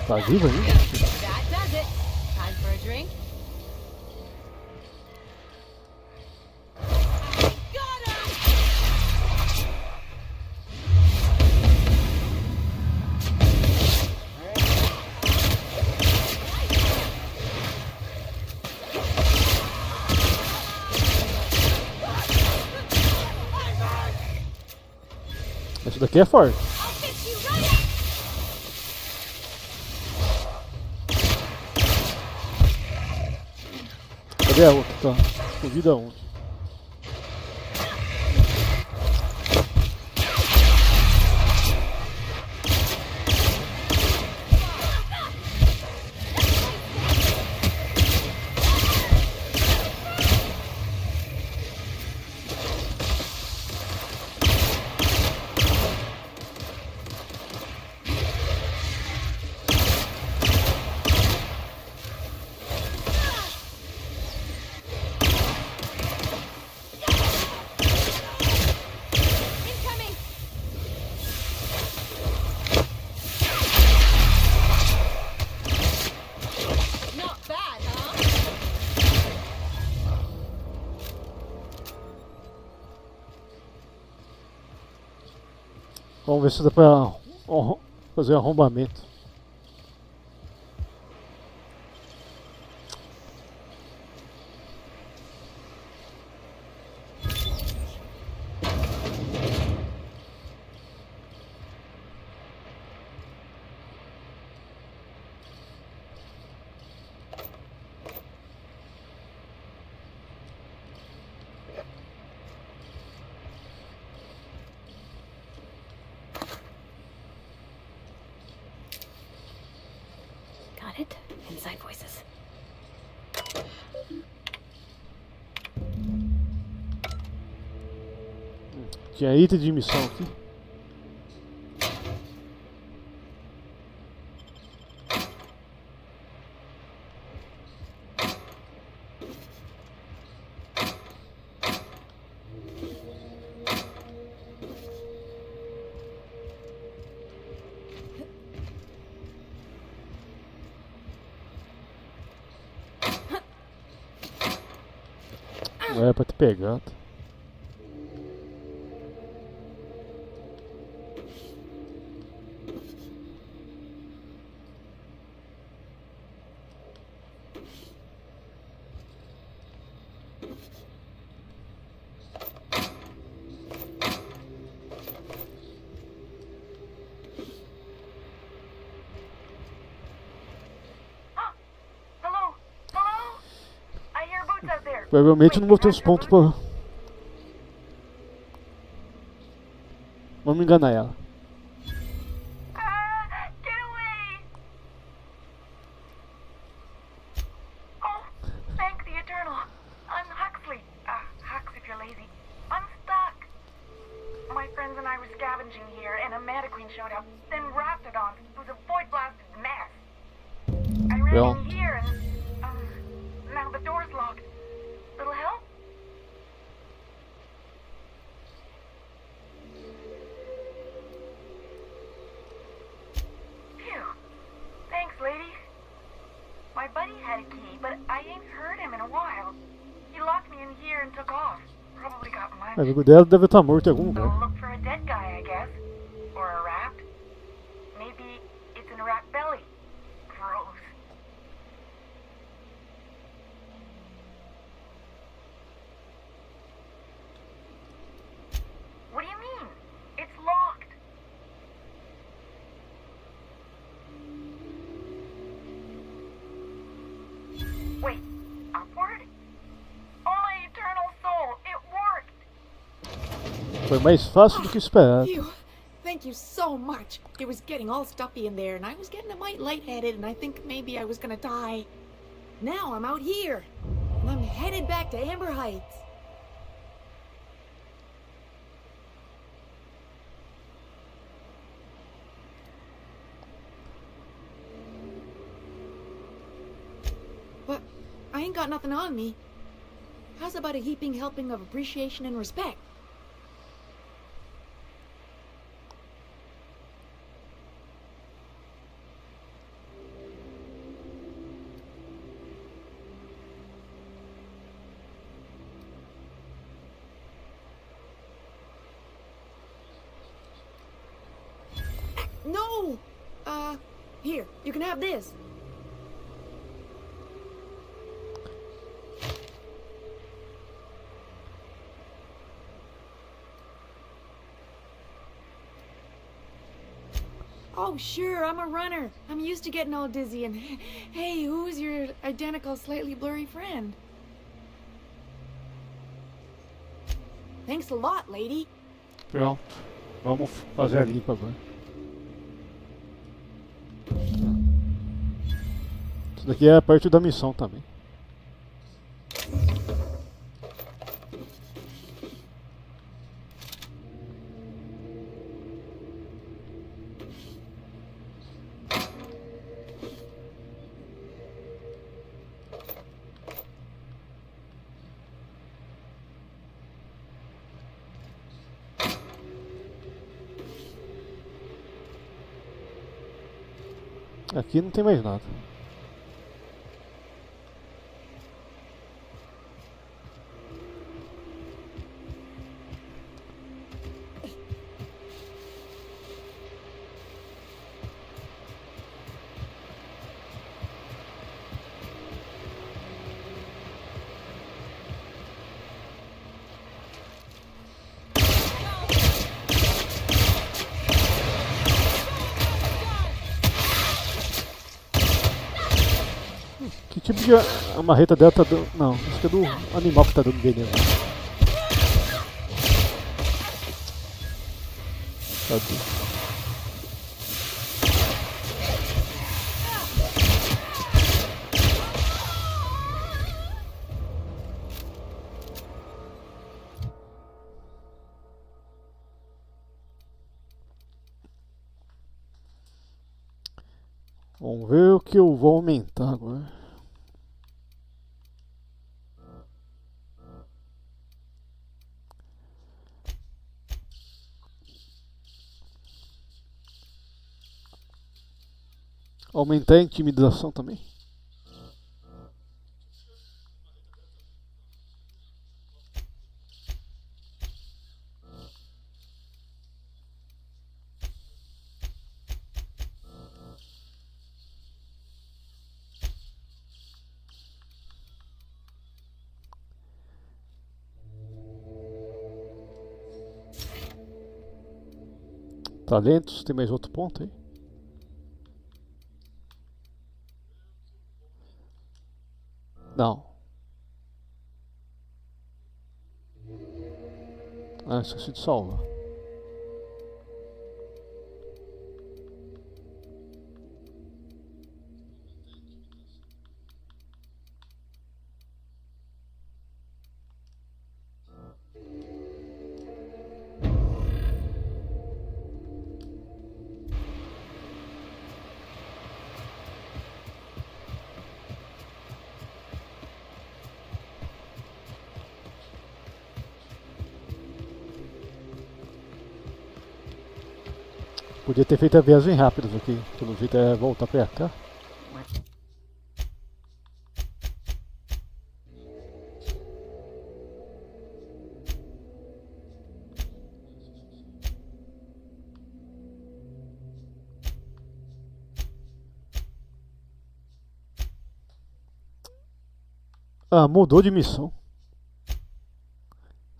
Tá vivo ainda? That does it. Time for a drink. Esse daqui é forte. Cadê a outra? Tá. Escondida onde? Vamos ver se dá pra fazer arrombamento. Got it? Inside voices. Tinha item de missão aqui. Não era pra ter pegado. Provavelmente não vou ter os pontos pra... Vamos enganar ela. Get away! Oh, thank the Eternal. I'm Huxley. Hux if you're lazy. I'm stuck. My friends and I were scavenging here, and a Mantiqueen showed up. Then Raptidons. It was a void-blasted mess. I ran in here, and now the door's locked. Little help? Phew. Thanks, lady. My buddy had a key, but I ain't heard him in a while. He locked me in here and took off. Probably got lunch. O amigo dela deve estar morto em algum lugar. I'll look for a dead guy, I guess. Or a rat. Maybe it's in a rat belly. Gross. What do you mean? It's locked. Wait, upward? Oh, my eternal soul, it worked! Foi mais fácil do que esperado. Phew. Thank you so much. It was getting all stuffy in there, and I was getting a mite lightheaded, and I think maybe I was gonna die. Now I'm out here, and I'm headed back to Amber Heights. But I ain't got nothing on me. How's about a heaping helping of appreciation and respect? No! Here, you can have this. Oh, sure, I'm a runner. I'm used to getting all dizzy and... Hey, who's your identical, slightly blurry friend? Thanks a lot, lady. Pronto. Vamos fazer a limpa agora. Isso daqui é parte da missão também. Aqui não tem mais nada. Que tipo de a marreta dela tá dando... Não, acho que é do animal que tá dando veneno. Cadê? Vamos ver o que eu vou aumentar agora. Aumentar a intimidação também. Talentos, tem mais outro ponto aí? Não. Ah, esqueci de salvar. Podia ter feito a viagem rápida aqui. Pelo jeito é voltar pra cá. Ah, mudou de missão.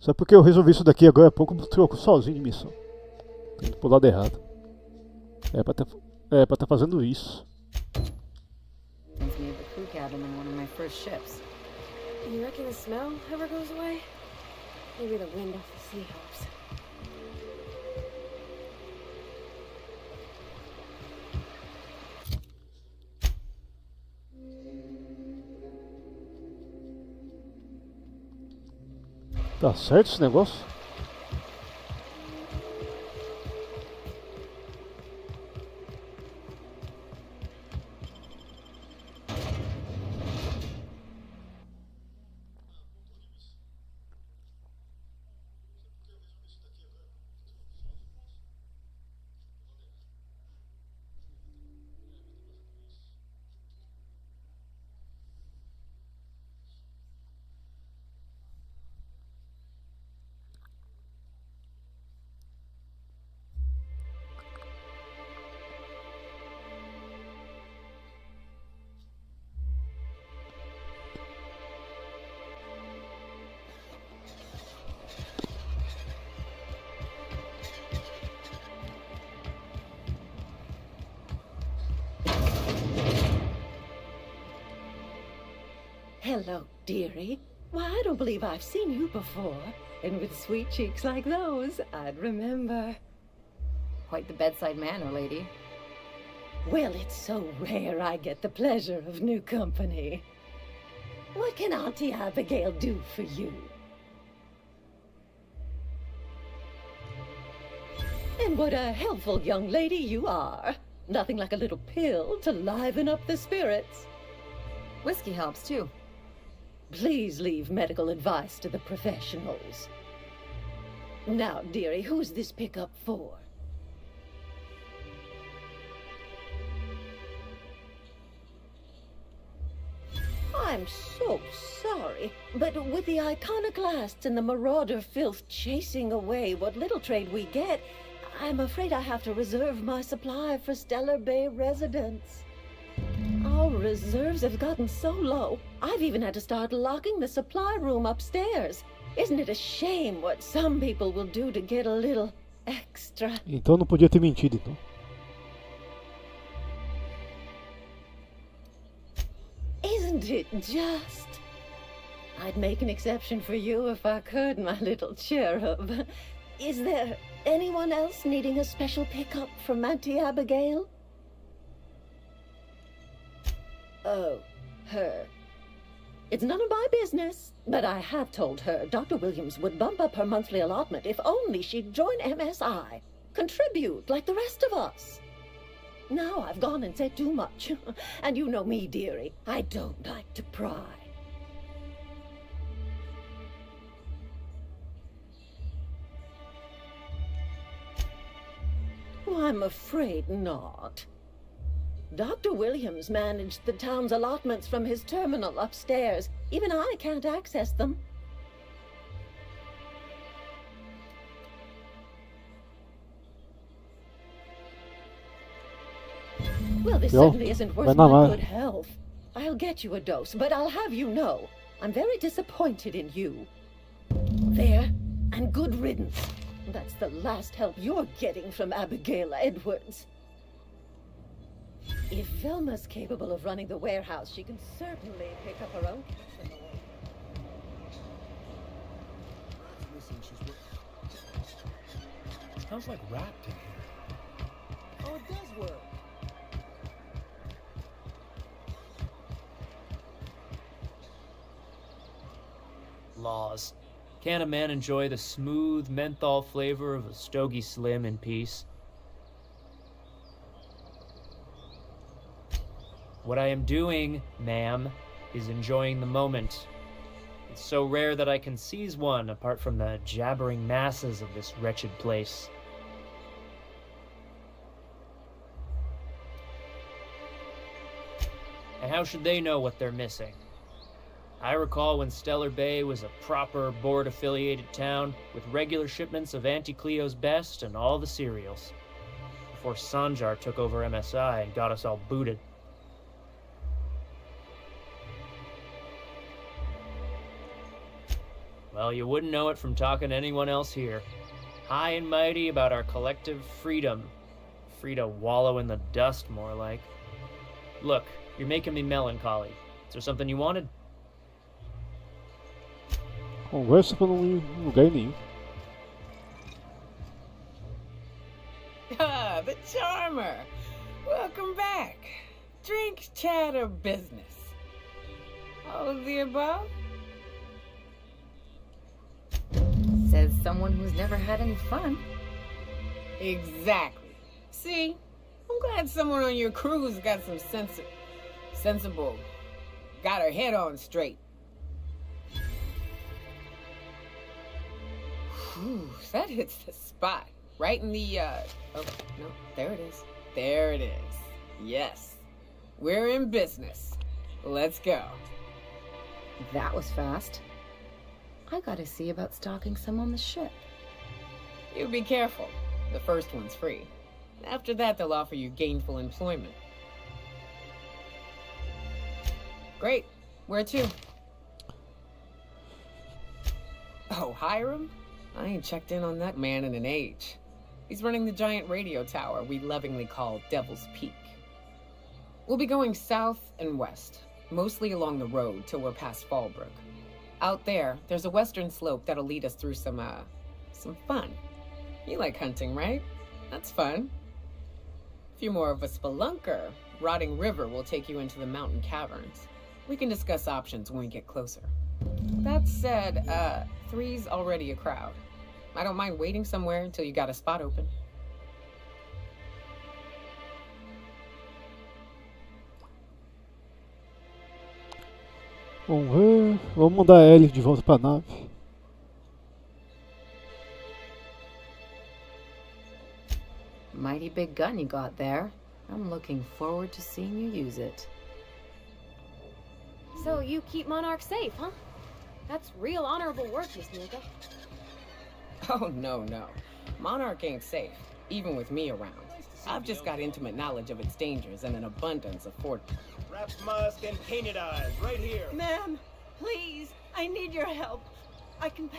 Só porque eu resolvi isso daqui agora há pouco, eu troco sozinho de missão. Tô indo pro lado errado. É pra tá fazendo isso. Reminds me of the crew cabin in one of my first ships. You reckon the smell ever goes away? Maybe the wind off the sea helps. Tá certo esse negócio? Hello, dearie. Why, I don't believe I've seen you before. And with sweet cheeks like those, I'd remember. Quite the bedside manner, lady. Well, it's so rare I get the pleasure of new company. What can Auntie Abigail do for you? And what a helpful young lady you are. Nothing like a little pill to liven up the spirits. Whiskey helps, too. Please leave medical advice to the professionals. Now, dearie, who's this pickup for? I'm so sorry, but with the iconoclasts and the marauder filth chasing away what little trade we get, I'm afraid I have to reserve my supply for Stellar Bay residents. Our reserves have gotten so low, I've even had to start locking the supply room upstairs. Isn't it a shame what some people will do to get a little extra? Então não podia ter mentido, então. Isn't it just? I'd make an exception for you if I could, my little cherub. Is there anyone else needing a special pickup from Auntie Abigail? Oh, her. It's none of my business, but I have told her Dr. Williams would bump up her monthly allotment if only she'd join MSI. Contribute like the rest of us. Now I've gone and said too much. And you know me, dearie. I don't like to pry. Well, I'm afraid not. Dr. Williams managed the town's allotments from his terminal upstairs. Even I can't access them. Well, this certainly isn't worth my good health. I'll get you a dose, but I'll have you know, I'm very disappointed in you. There, and good riddance. That's the last help you're getting from Abigail Edwards. If Velma's capable of running the warehouse, she can certainly pick up her own cats in the way. Smells like wrapped in here. Oh, it does work. Laws. Can't a man enjoy the smooth menthol flavor of a Stogie Slim in peace? What I am doing, ma'am, is enjoying the moment. It's so rare that I can seize one apart from the jabbering masses of this wretched place. And how should they know what they're missing? I recall when Stellar Bay was a proper board-affiliated town with regular shipments of Auntie Cleo's best and all the cereals, before Sanjar took over MSI and got us all booted. Well, you wouldn't know it from talking to anyone else here. High and mighty about our collective freedom. Free to wallow in the dust, more like. Look, you're making me melancholy. Is there something you wanted? Conversa pra não ir em lugar nenhum. Ah, the charmer! Welcome back. Drink, chat, or business? All of the above? Says someone who's never had any fun. Exactly. See? I'm glad someone on your crew's got some sensible, got her head on straight. Whew, that hits the spot. Right in the, oh, no, there it is. There it is. Yes. We're in business. Let's go. That was fast. I gotta see about stocking some on the ship. You be careful. The first one's free. After that, they'll offer you gainful employment. Great. Where to? Oh, Hiram? I ain't checked in on that man in an age. He's running the giant radio tower we lovingly call Devil's Peak. We'll be going south and west. mostly along the road till we're past Fallbrook. Out there, there's a western slope that'll lead us through some fun. You like hunting, right? That's fun. If you're more of a spelunker, Rotting River will take you into the mountain caverns. We can discuss options when we get closer. That said, 3's already a crowd. I don't mind waiting somewhere until you got a spot open. Vamos ver. Vamos mandar a Ellie de volta pra nave. Mighty big gun you got there. I'm looking forward to seeing you use it. So you keep Monarch safe, huh? That's real honorable work, Miss Nilga. Oh, no. Monarch ain't safe, even with me around. I've just got intimate knowledge of its dangers and an abundance of fortitude. Wrapped musk and painted eyes, right here. Ma'am, please, I need your help. I can...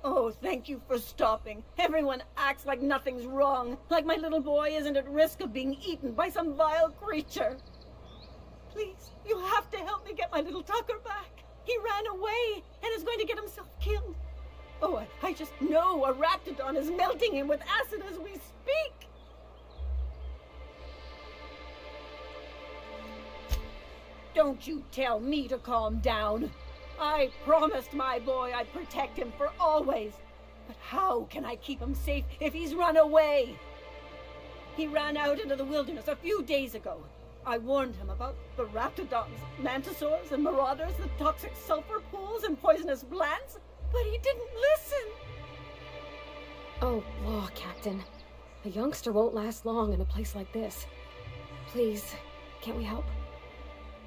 Oh, thank you for stopping. Everyone acts like nothing's wrong, like my little boy isn't at risk of being eaten by some vile creature. Please, you have to help me get my little Tucker back. He ran away and is going to get himself killed. Oh, I just know a raptidon is melting him with acid as we speak. Don't you tell me to calm down. I promised my boy I'd protect him for always. But how can I keep him safe if he's run away? He ran out into the wilderness a few days ago. I warned him about the raptidons, mantisaurs, and marauders, the toxic sulfur pools, and poisonous plants, but he didn't listen. Oh, law, Captain. A youngster won't last long in a place like this. Please, can't we help?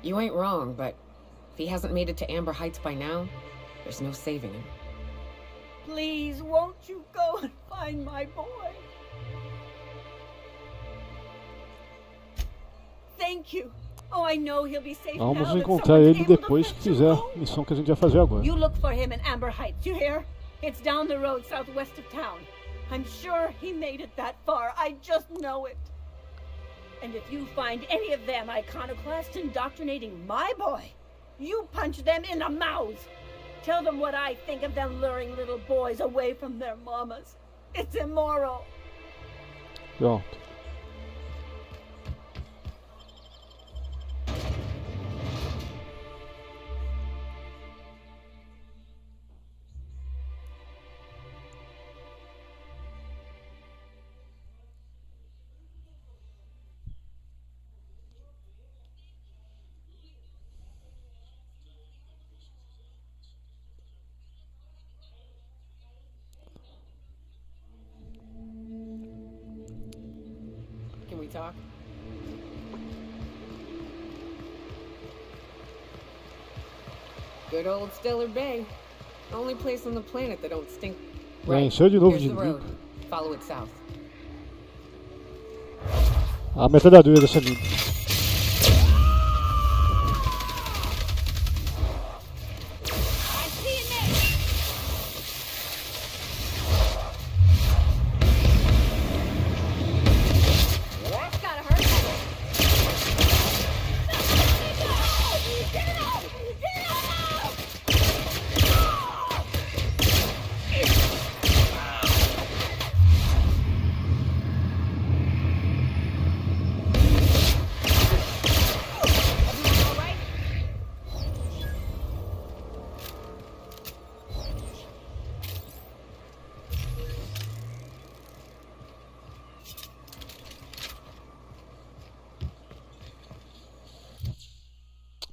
You ain't wrong, but if he hasn't made it to Amber Heights by now, there's no saving him. Please, won't you go and find my boy? Thank you. Oh, I know he'll be safe now. Vamos encontrar ele depois que fizer a missão que a gente vai fazer agora. You look for him in Amber Heights, you hear? It's down the road southwest of town. I'm sure he made it that far. I just know it. And if you find any of them iconoclasts indoctrinating my boy, you punch them in the mouths. Tell them what I think of them luring little boys away from their mamas. It's immoral. Pronto. Can we talk? Good old Stellar Bay. Only place on the planet that don't stink. Vai encher de novo Here's de the inimigo. road. Follow it south. A metralhadora dessa mina.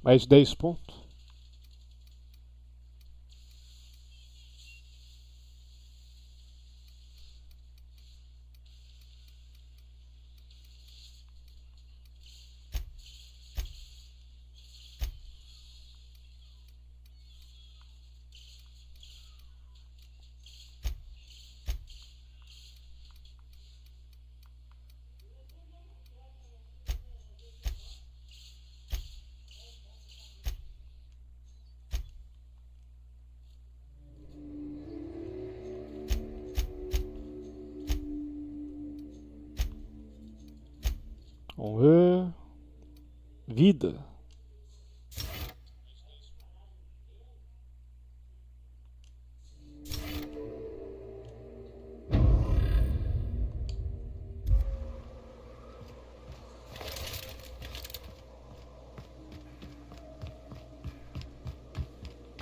Mais 10 pontos. Vamos ver. Vida.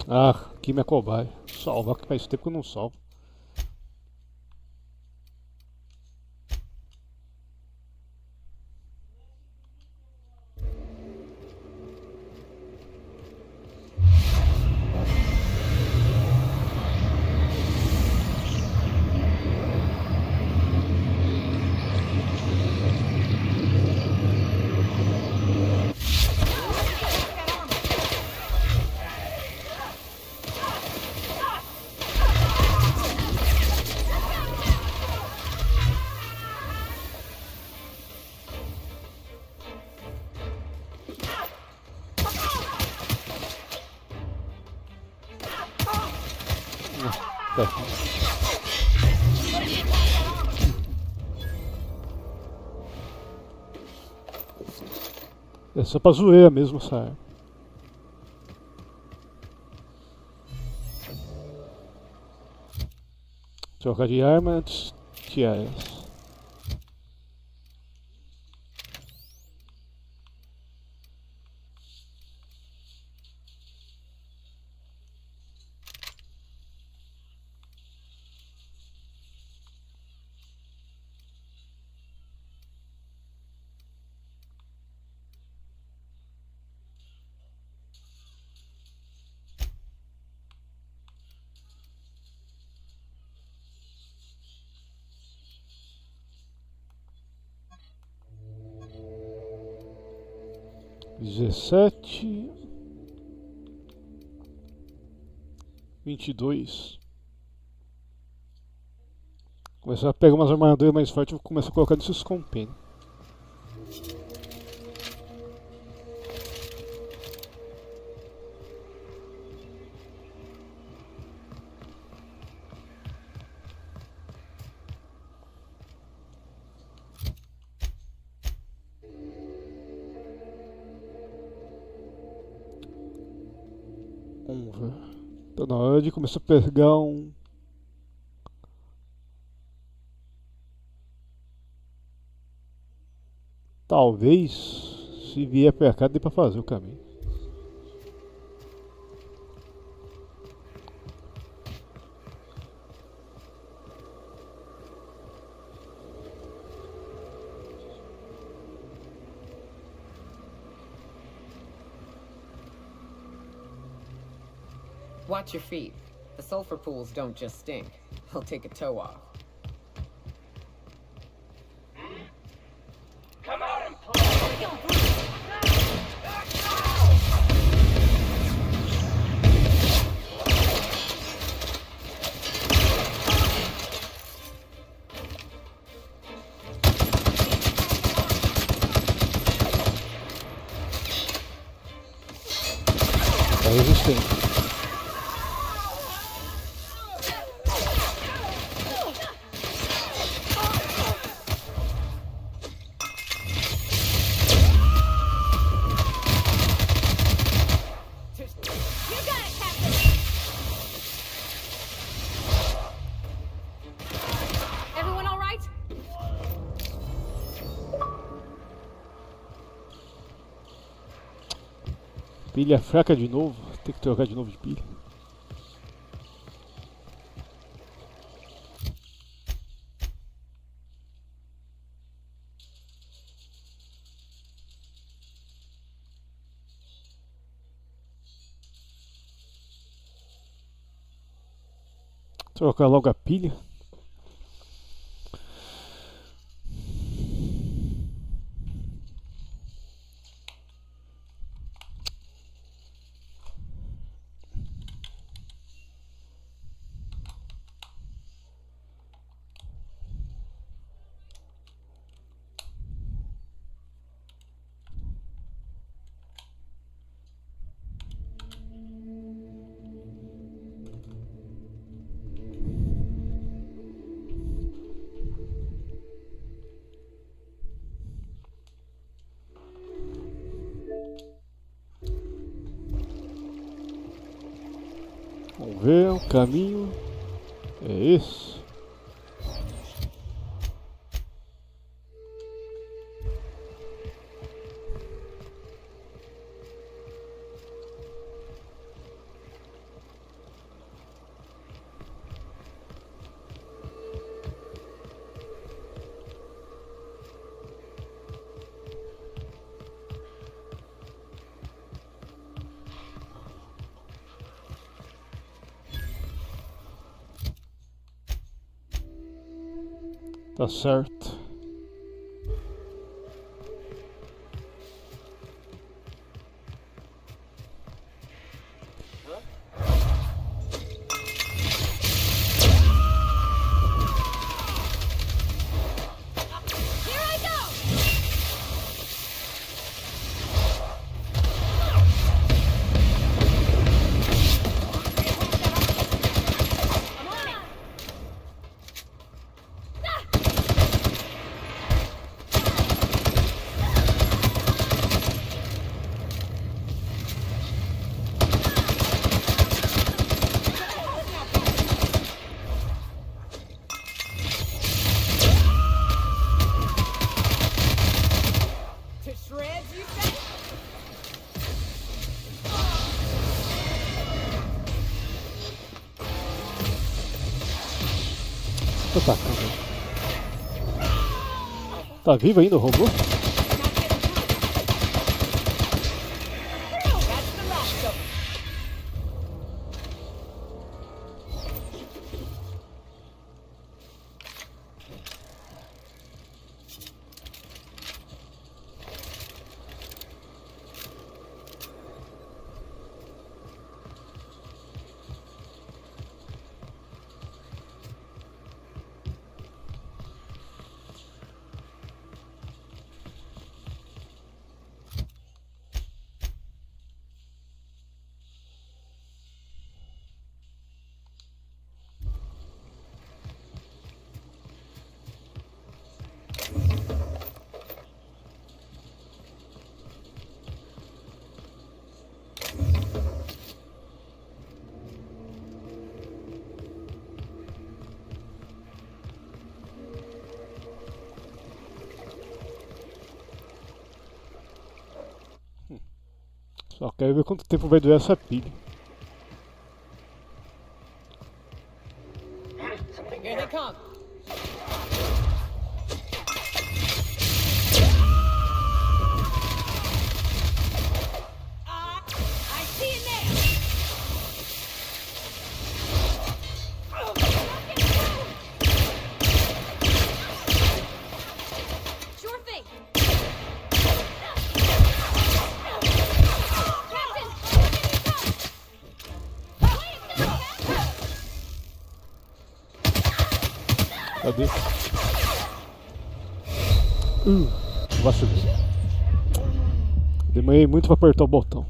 Ah, aqui minha cobaia. Salva, que faz tempo que eu não salvo. É só pra zoeira mesmo essa arma. Trocar de arma antes de tirar essa. Dezessete, 22. Começar a pegar umas armaduras mais fortes e começar a colocar nesses compênios. Vamos ver. Tá na hora de começar a pegar um. Talvez, se vier pra cá, dê pra fazer o caminho. Watch your feet. The sulfur pools don't just stink. They'll take a toe off. Come out and play! Tá resistente. Everyone all right? Pilha fraca de novo. Tem que trocar de novo de pilha. Trocar logo a pilha. Vamos ver, o caminho é esse. Tá certo. Tô atacando. Tá vivo ainda o robô? Só quero ver quanto tempo vai durar essa pilha. Here they come. I see it there. Sure thing. Cadê? Vacilei. Demorei muito pra apertar o botão.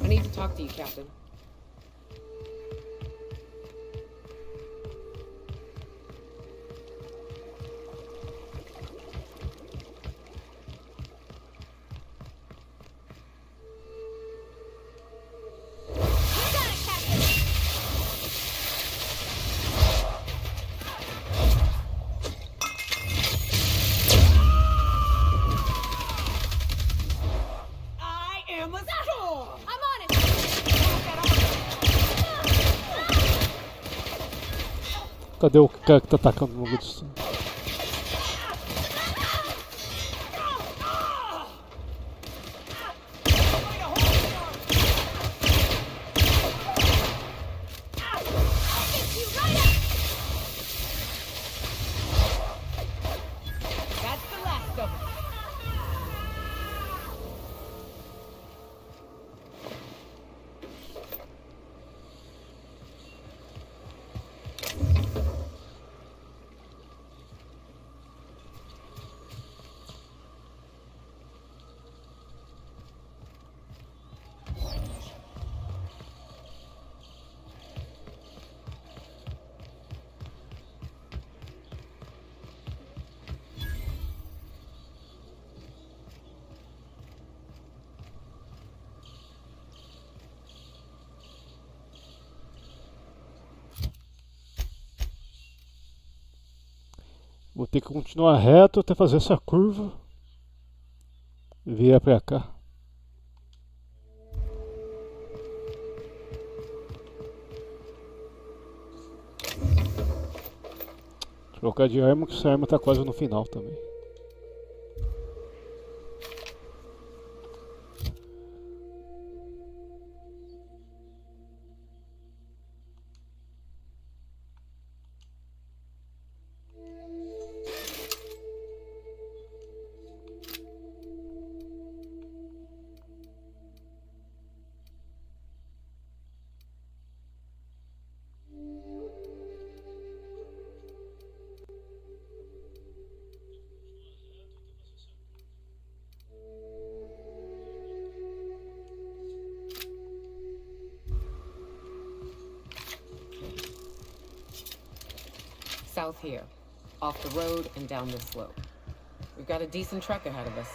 I need to talk to you, Captain. I am a storm! I'm on it! Cadê o cara que tá atacando no logo disso? That's the last of them. Vou ter que continuar reto até fazer essa curva e virar pra cá. Trocar de arma, que essa arma tá quase no final também. South here, off the road and down this slope. We've got a decent trek ahead of us.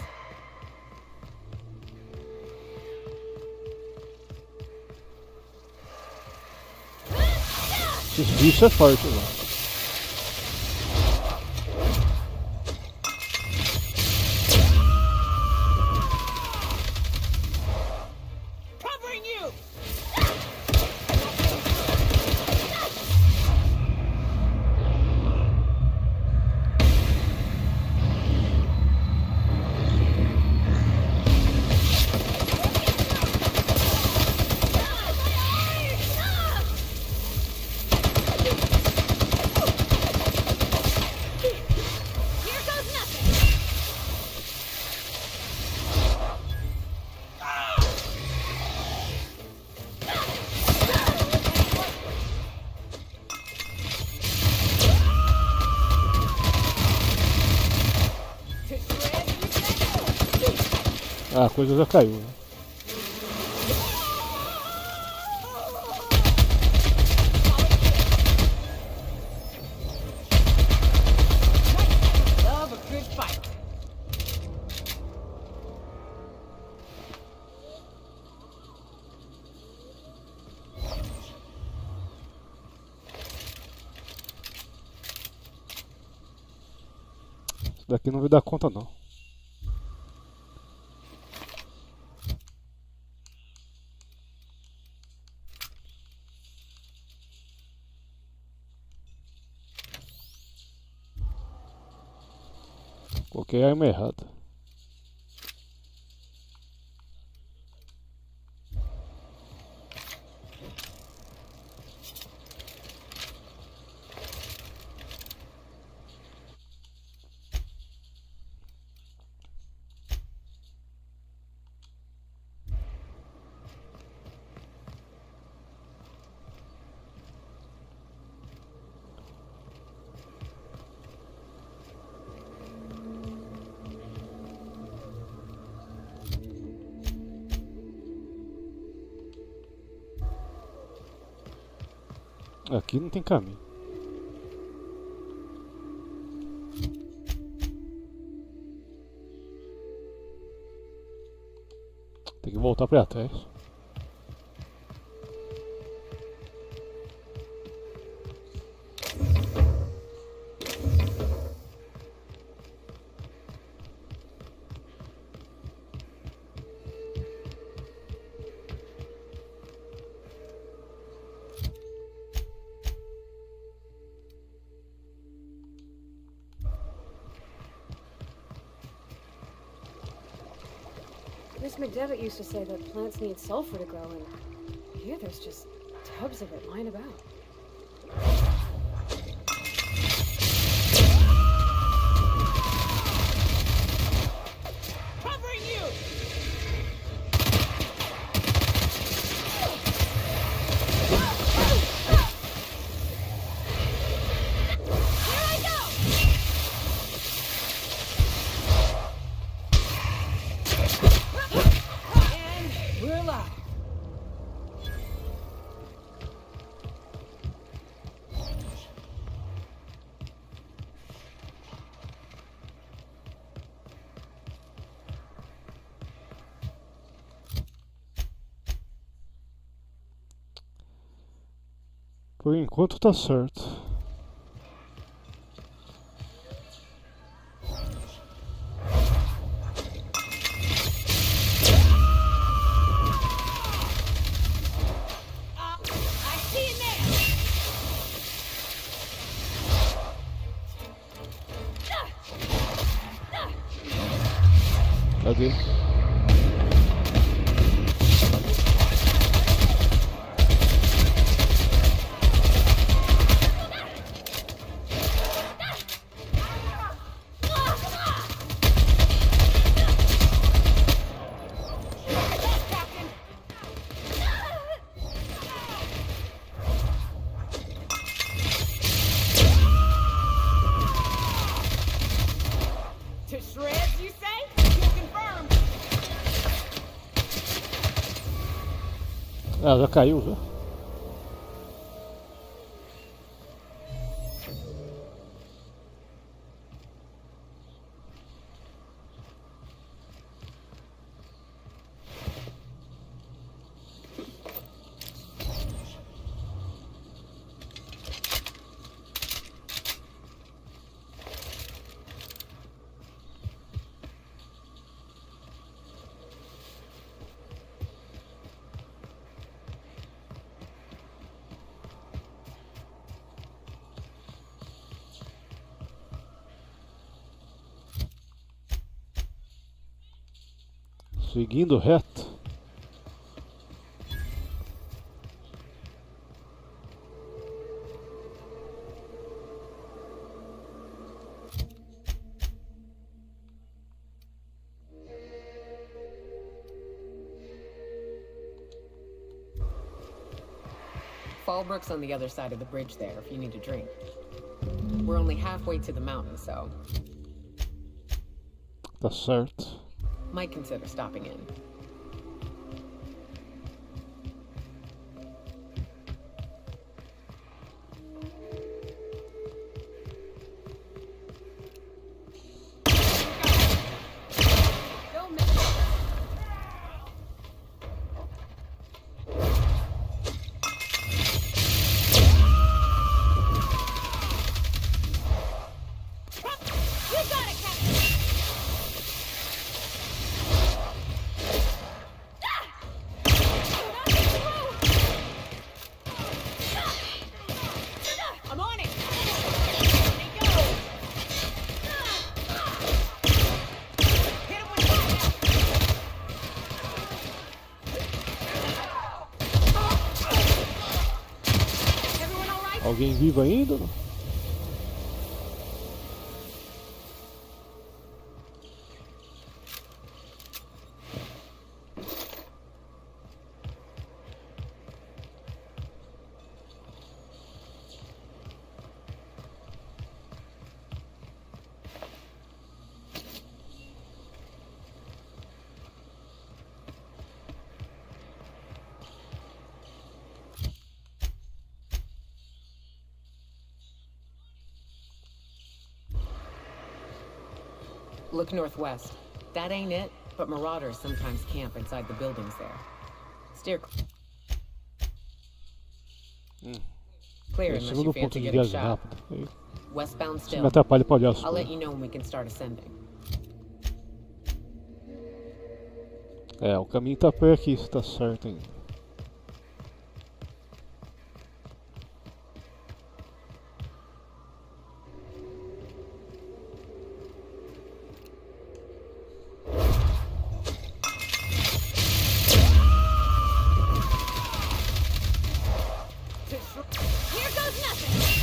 Esses bichos é forte, né? Covering you! Ah, a coisa já caiu, né? Love a good fight. Isso daqui não vai dar conta não. Coloquei a arma errada. Aqui não tem caminho. Tem que voltar pra trás. Miss McDevitt used to say that plants need sulfur to grow, and here there's just tubs of it lying about. Covering you! Here I go! And we're live. Por enquanto tá certo. Cadê? To shreds, you say? You confirm. Ah, já caiu já. Seguindo reto. Fallbrook's on the other side of the bridge there if you need a drink. We're only halfway to the mountain, so Tá certo. might consider stopping in. I'm on it! There you go! Hit him with that! Everyone all right? Alguém vivo ainda? Look northwest. That ain't it, but marauders sometimes camp inside the buildings there. Steer clear unless you Segundo fancy ponto de getting viagem shot. rápida. Aí, Westbound se still. me atrapalha pra olhar as I'll let coisas. you know when we can start ascending. É, o caminho tá por aqui, se tá certo ainda. Here goes nothing!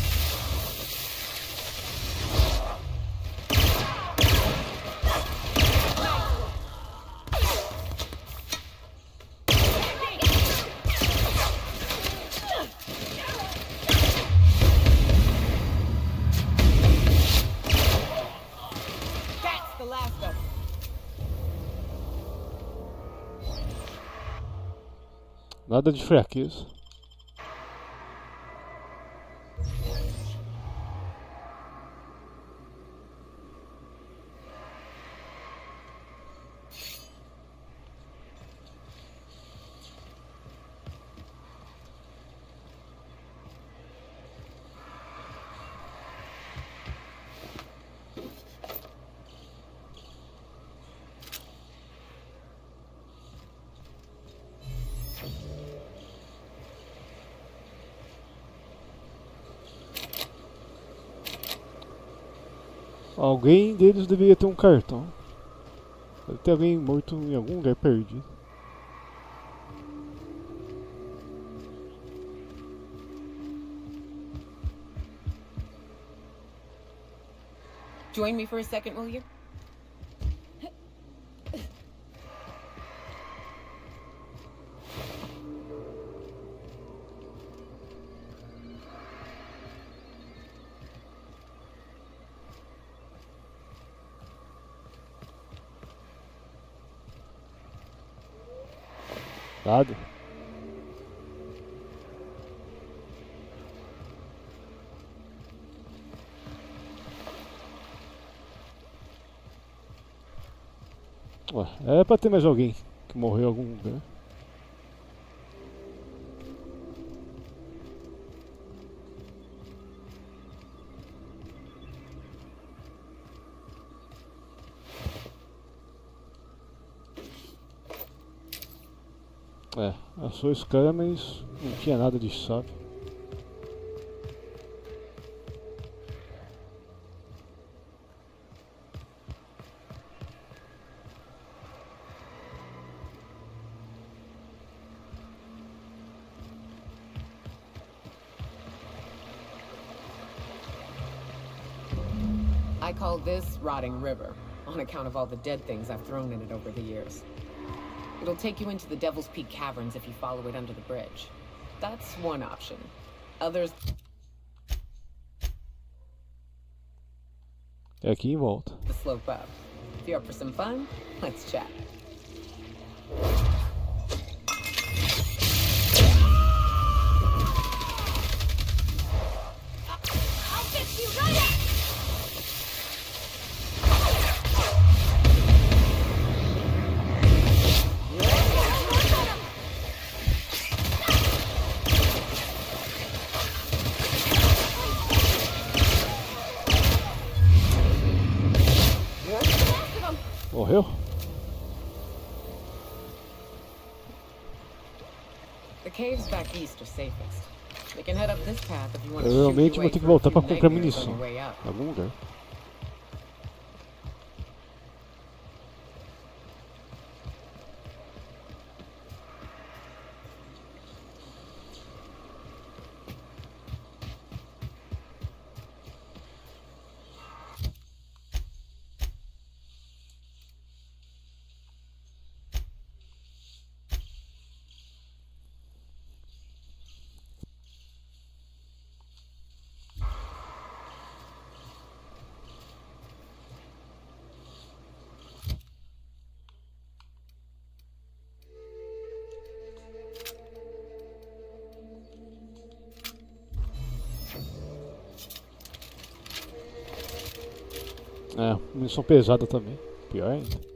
That's the last of them. Nada de fraqueza. Alguém deles deveria ter um cartão. Deve ter alguém morto em algum lugar perdido. Join me for a second, will you? Nada. Ué, é pra ter mais alguém que morreu em algum lugar. É, achou esse cara, mas não tinha nada de chave. I call this Rotting River, on account of all the dead things I've thrown in it over the years. It'll take you into the Devil's Peak Caverns if you follow it under the bridge. That's one option. Others... É aqui em volta. The slope up. If you're up for some fun, let's chat. I'll get you right up! Morreu? The caves back east are safest. We can head up this path if you want to Eu shoot realmente your vou way ter que through a voltar few pra comprar nightmares on munição. your way up. Em algum lugar. É, munição pesada também. Pior ainda.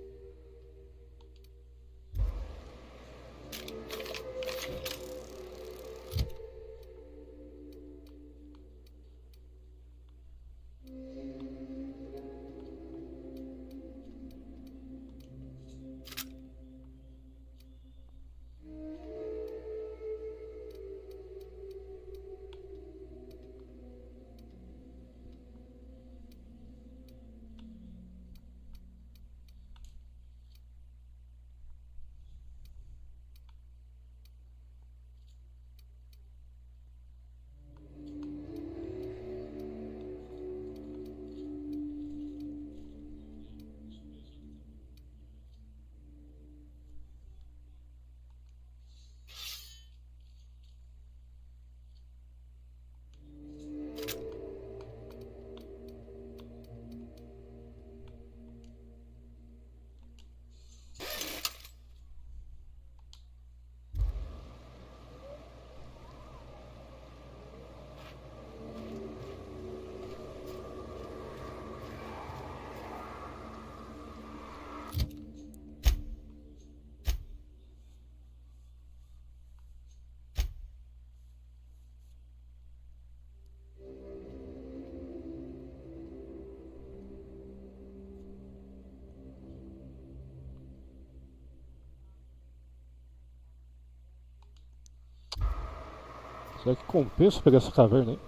Será que compensa pegar essa caverna aí?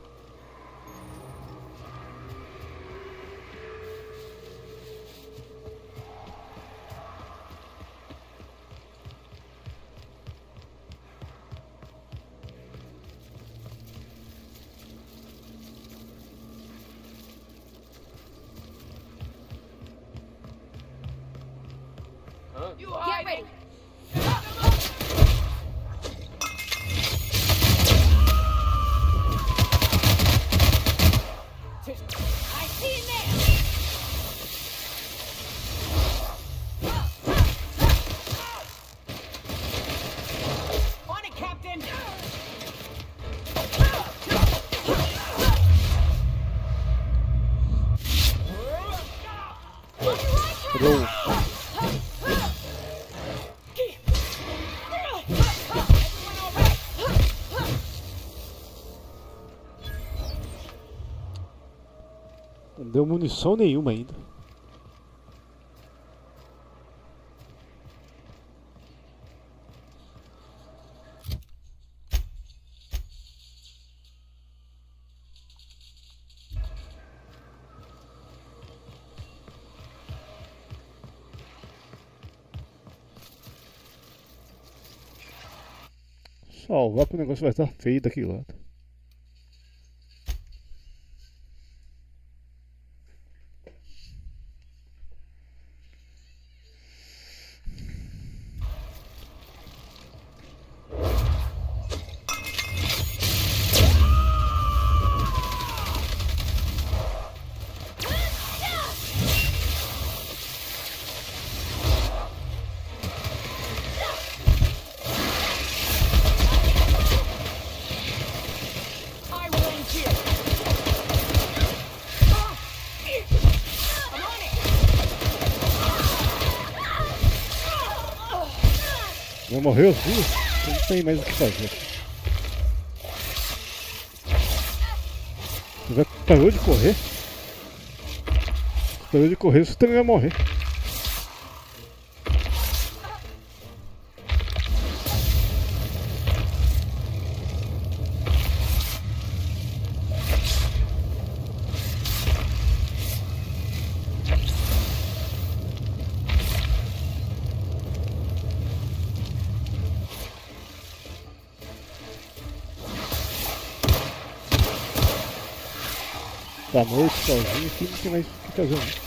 Get ready. I see you there. On it, Captain. Roll. Não deu munição nenhuma ainda. Salvar que o negócio vai estar feio daquele lado. Vai morrer as duas? Não tem mais o que fazer. Já parou de correr? Parou de correr, você também vai morrer. Tá morto, sozinho aqui, não tem mais o que fazer. Não.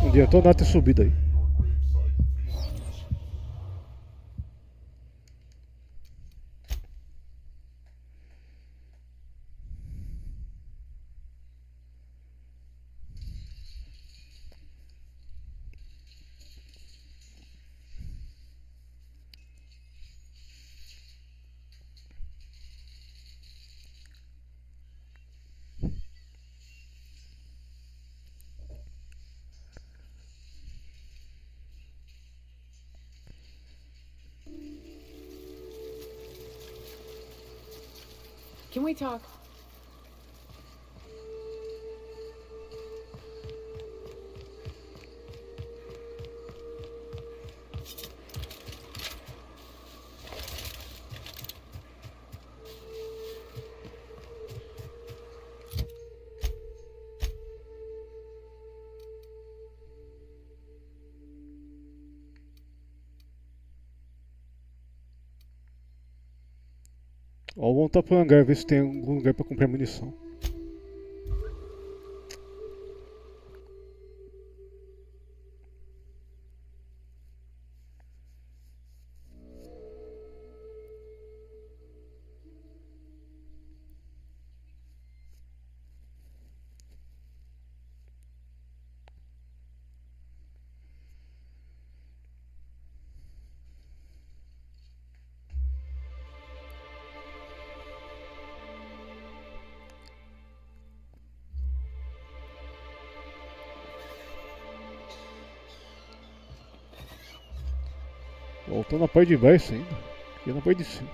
Não adiantou nada ter subido aí. Can we talk? Ó, vou voltar pro hangar ver se tem algum lugar pra comprar munição. Voltando na parte de baixo ainda. Aqui na parte de cima.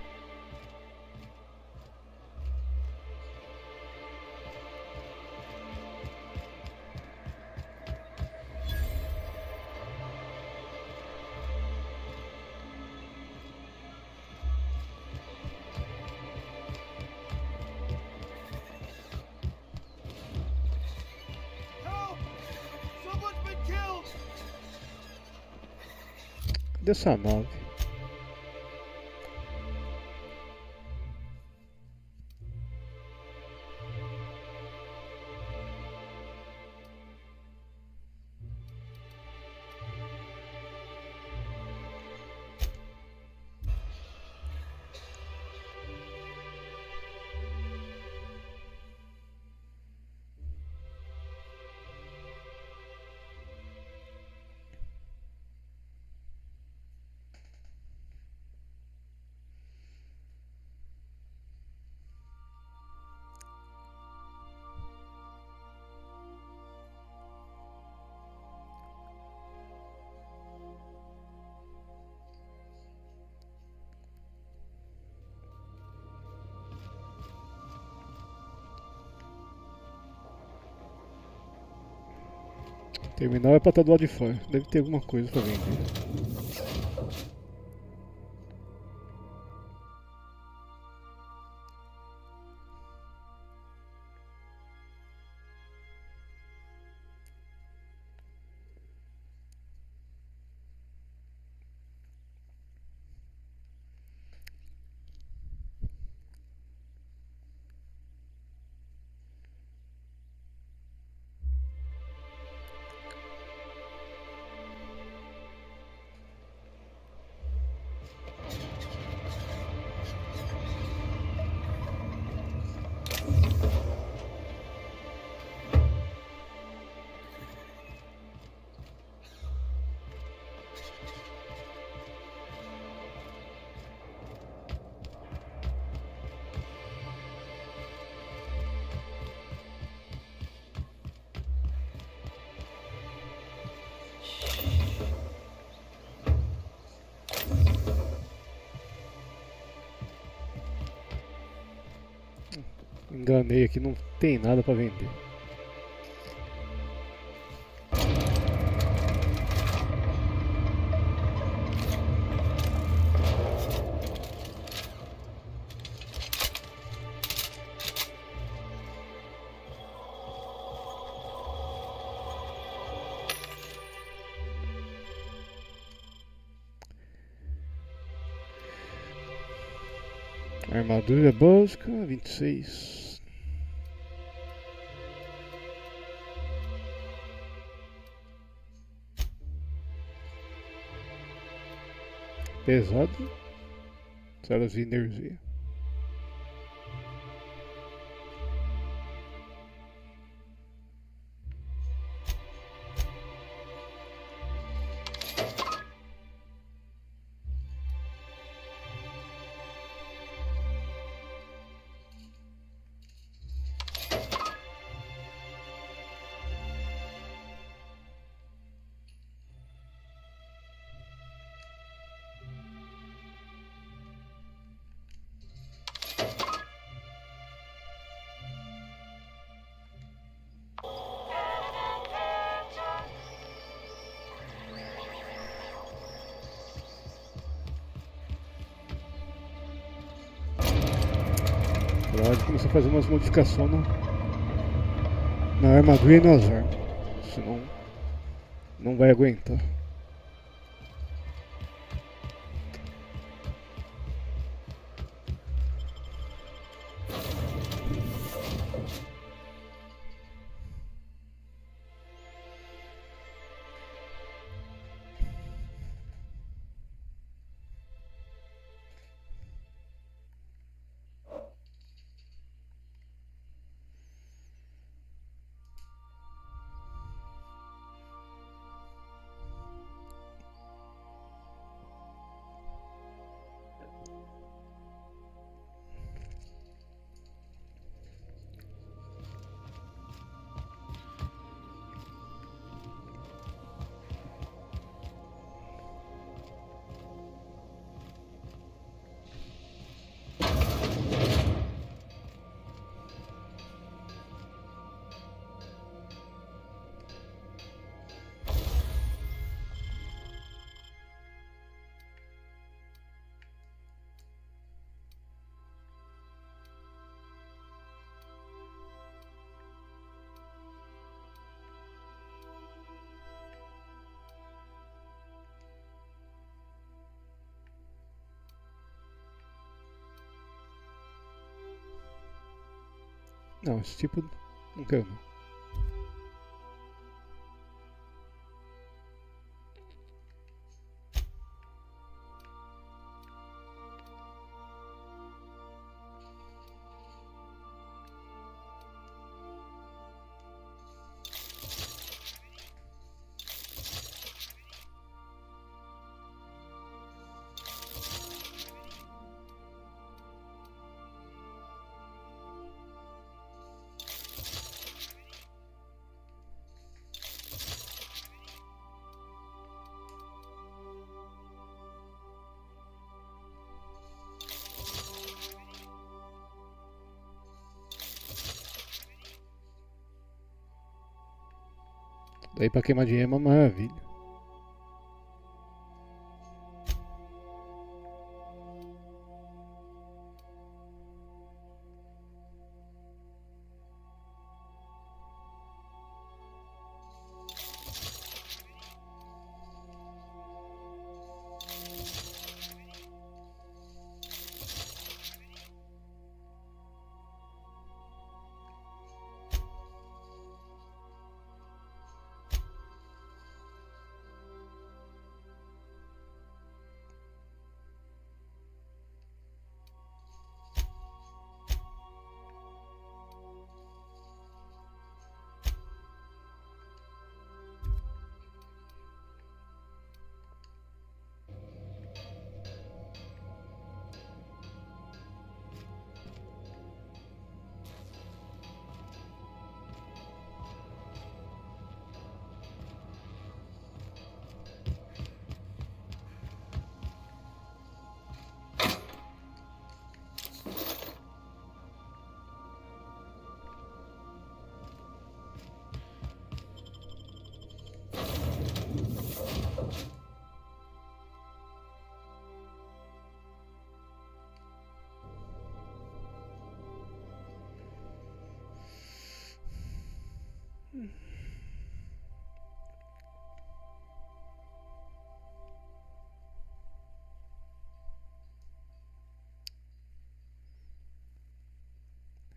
Dessa nave. Terminal é pra estar do lado de fora. Deve ter alguma coisa pra vender. Enganei aqui, não tem nada pra vender. Armadura básica, 26. Pesado. Células de energia. Pode começar a fazer umas modificações na armadura e nas armas. Senão não vai aguentar. Não, esse tipo não quero não. Daí pra queimar dinheiro é uma maravilha.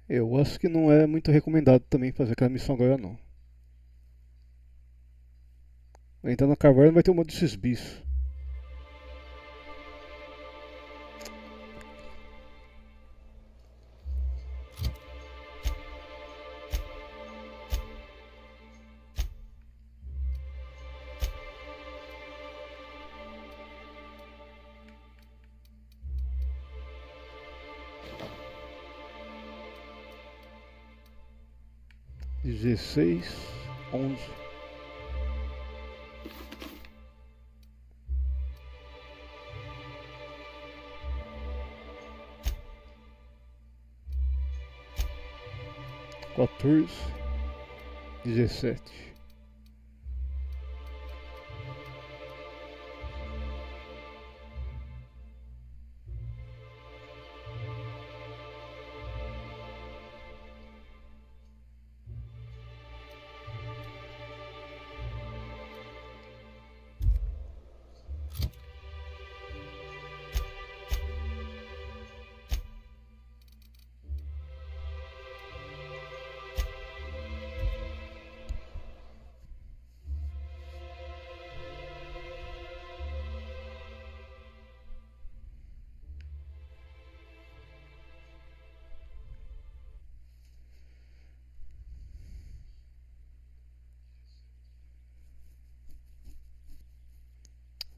Eu acho que não é muito recomendado também fazer aquela missão agora não. Entrando na caverna vai ter um monte desses bichos. Dezesseis, 11. Quatorze, 17.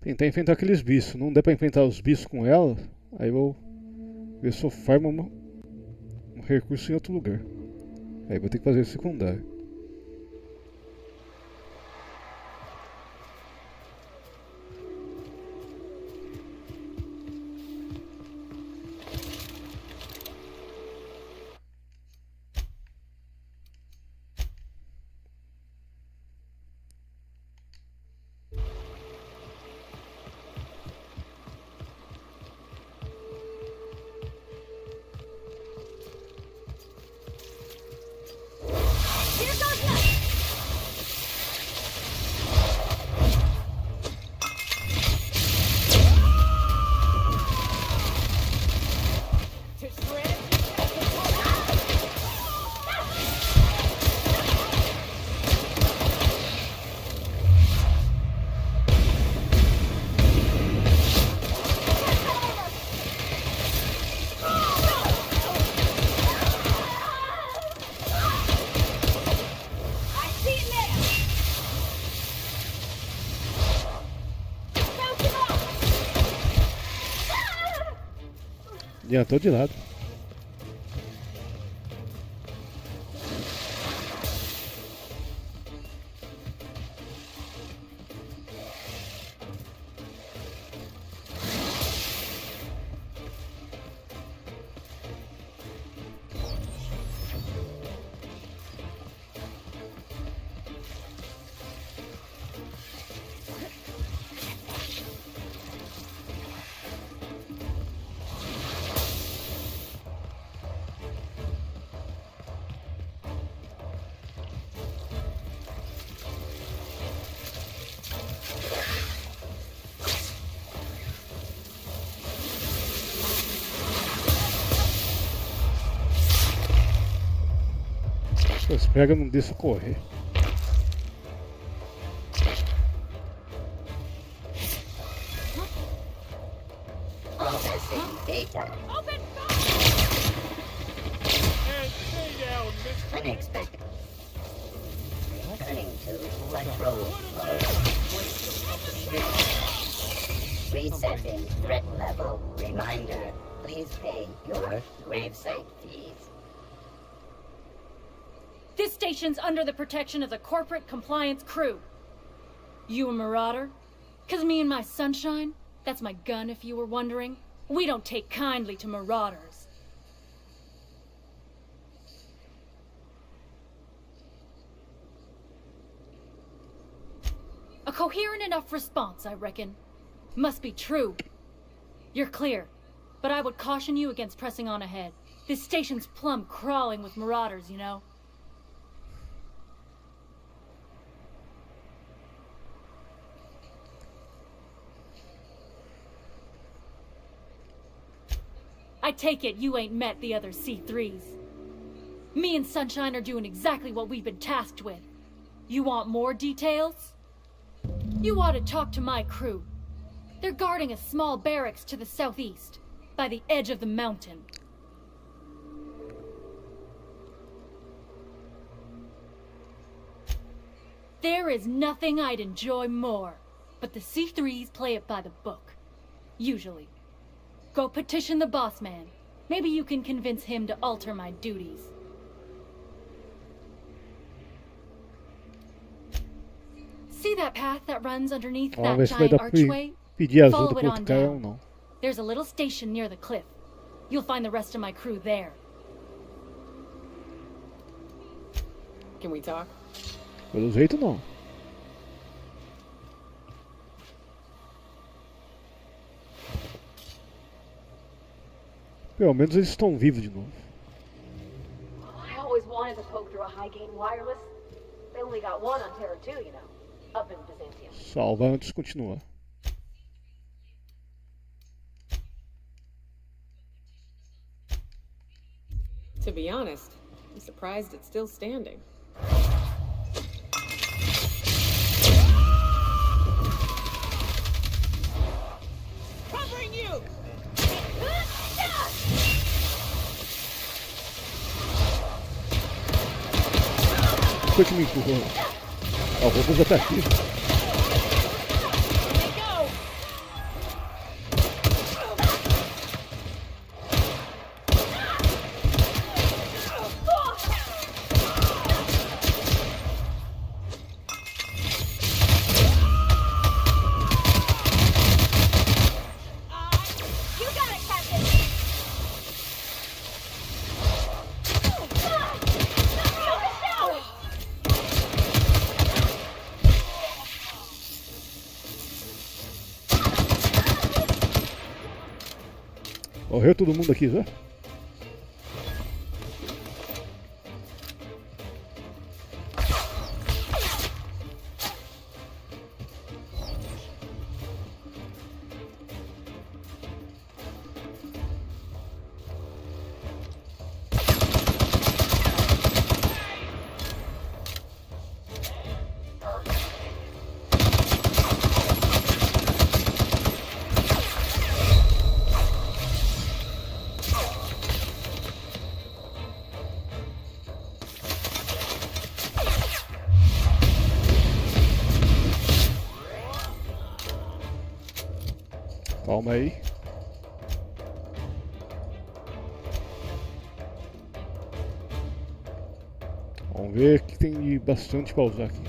Tentar enfrentar aqueles bichos. Não der pra enfrentar os bichos com ela, aí eu vou ver se eu farmo um recurso em outro lugar. Aí vou ter que fazer secundário. Here Adiantou de lado. Os pega não deixa correr. Unexpected. Turning to retro mode. Resetting threat level. Reminder, please pay your gravesite fees. This station's under the protection of the corporate compliance crew. You a marauder? 'Cause me and my sunshine, that's my gun if you were wondering, we don't take kindly to marauders. A coherent enough response, I reckon. Must be true. You're clear, but I would caution you against pressing on ahead. This station's plumb crawling with marauders, you know. I take it you ain't met the other C3s. Me and Sunshine are doing exactly what we've been tasked with. You want more details? You ought to talk to my crew. They're guarding a small barracks to the southeast, by the edge of the mountain. There is nothing I'd enjoy more, but the C3s play it by the book. Usually. Go petition the boss man. Maybe you can convince him to alter my duties. See that path that runs underneath that Ver se vai giant dar archway? pedir ajuda Follow pro it outro on cara ou down. não. There's a little station near the cliff. You'll find the rest of my crew there. Can we talk? Pelo jeito não. Pelo menos eles estão vivos de novo. I always wanted to poke through a high-gain wireless. They only got one on Terra 2, you know, up in Byzantium. Salva antes de continuar. To be honest, I'm surprised it's still standing. Covering you! Foi que me empurrou. A roupa já tá aqui. Morreu todo mundo aqui já? Calma aí. Vamos ver o que tem de bastante pra usar aqui.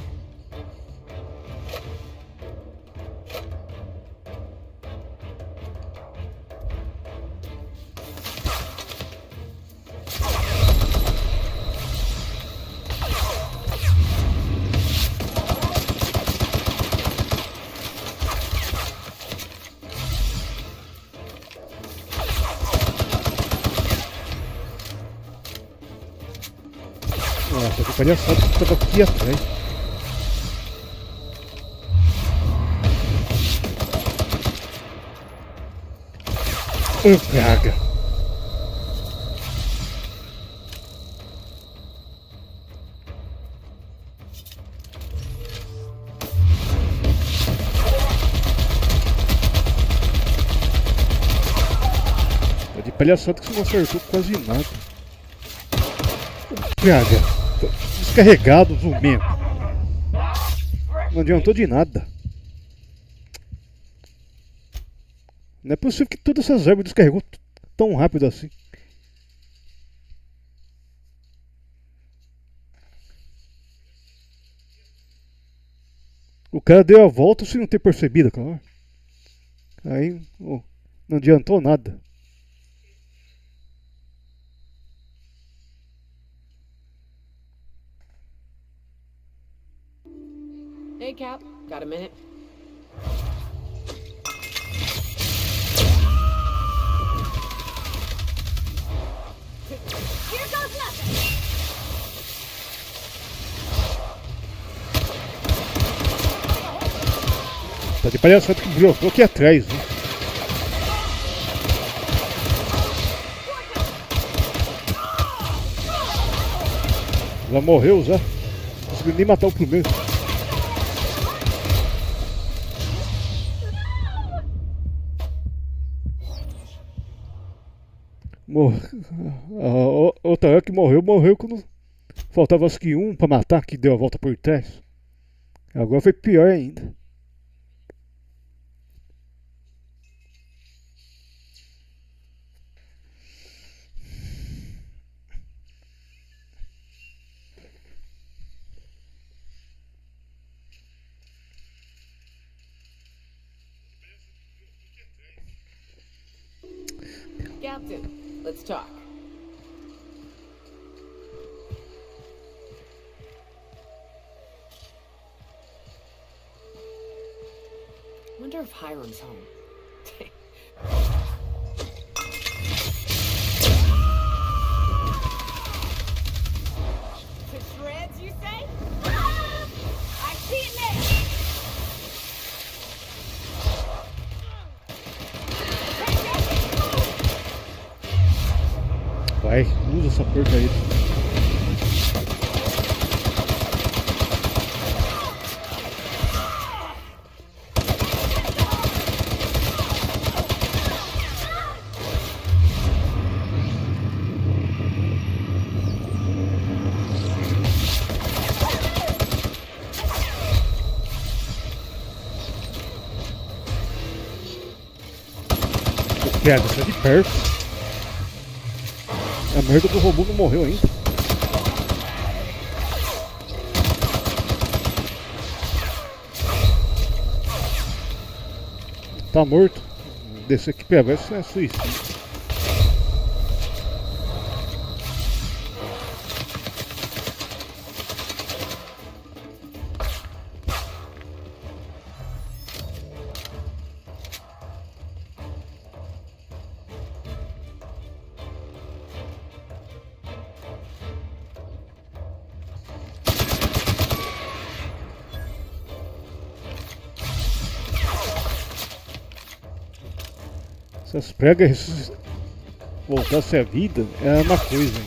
Nossa, que palhaçada que tava aqui atrás. Praga. Tá de palhaçada que você não acertou quase nada. Praga. Descarregado, zumento. Não adiantou de nada. Não é possível que todas essas ervas descarregou tão rápido assim. O cara deu a volta sem não ter percebido, claro. Aí não adiantou nada. Hey, Cap. Got a minute? Here goes nothing! Tá de palhaçada que brotou aqui atrás, né? Já morreu já. Não conseguiu nem matar o primeiro. A outra que morreu quando faltava acho que um pra matar, que deu a volta por trás. Agora foi pior ainda. Captain, let's talk. Wonder if Hiram's home. To shreds, you say? I see it now! Vai, usa essa porcaria. Pega, tá de perto. A merda do robô não morreu ainda. Tá morto. Descer aqui pra ver se é suicídio. Se as pregas voltassem à vida, é uma coisa.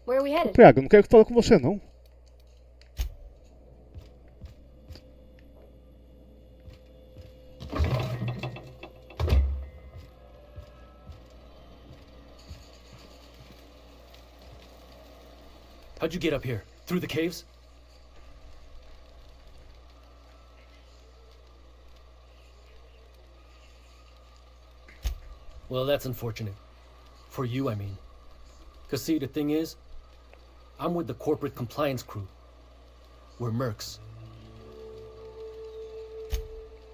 Where are we headed? Praga, eu não quero falar com você não. How'd you get up here? Through the caves? Well, that's unfortunate. For you, I mean. 'Cause see, the thing is, I'm with the corporate compliance crew. We're mercs.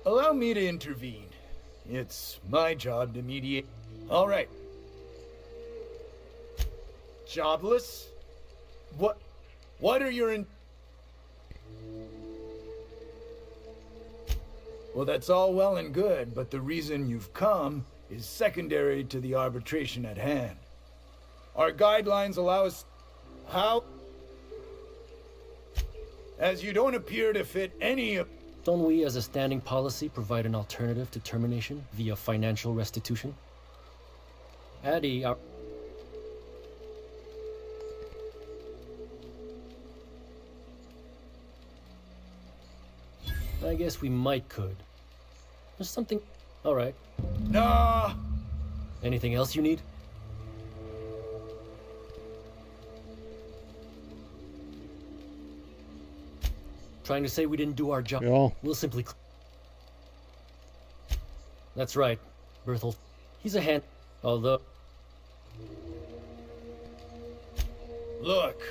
Allow me to intervene. It's my job to mediate. All right. Jobless? What are your Well, that's all well and good, but the reason you've come is secondary to the arbitration at hand. Our guidelines allow us... How? As you don't appear to fit any of... Don't we, as a standing policy, provide an alternative to termination via financial restitution? Addie, I guess we could. There's something... Alright. Nah! Anything else you need? Trying to say we didn't do our job. Yeah. We'll simply... That's right, Berthold. He's a hand... Although... Look,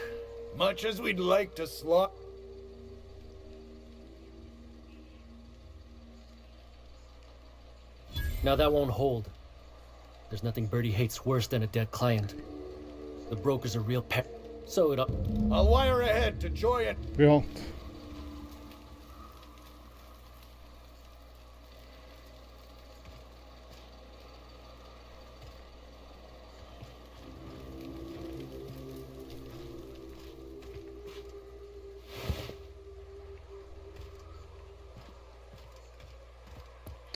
much as we'd like to slot... Now that won't hold. There's nothing Bertie hates worse than a dead client. The broker's a real pet. So I'll wire ahead to Joy and... Ja.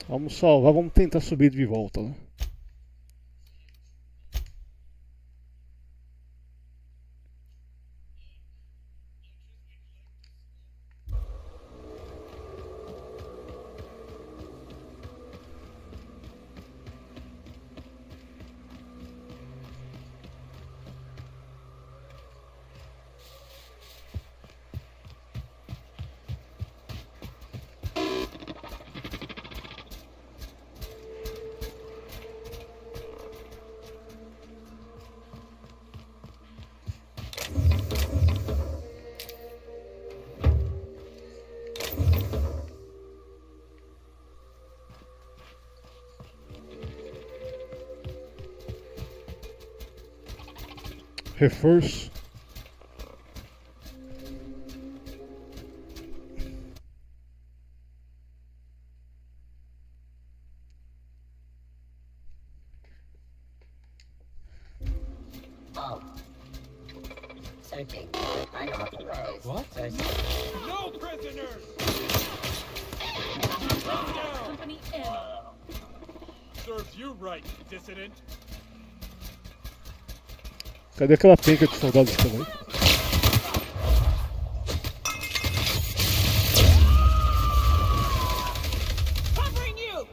Vamos salvar, vamos tentar subir de volta, né? Reforço. Oh. Searching. What? No prisoners! Company M. Serves you right, dissident. Cadê aquela penca de soldados também? Covering you!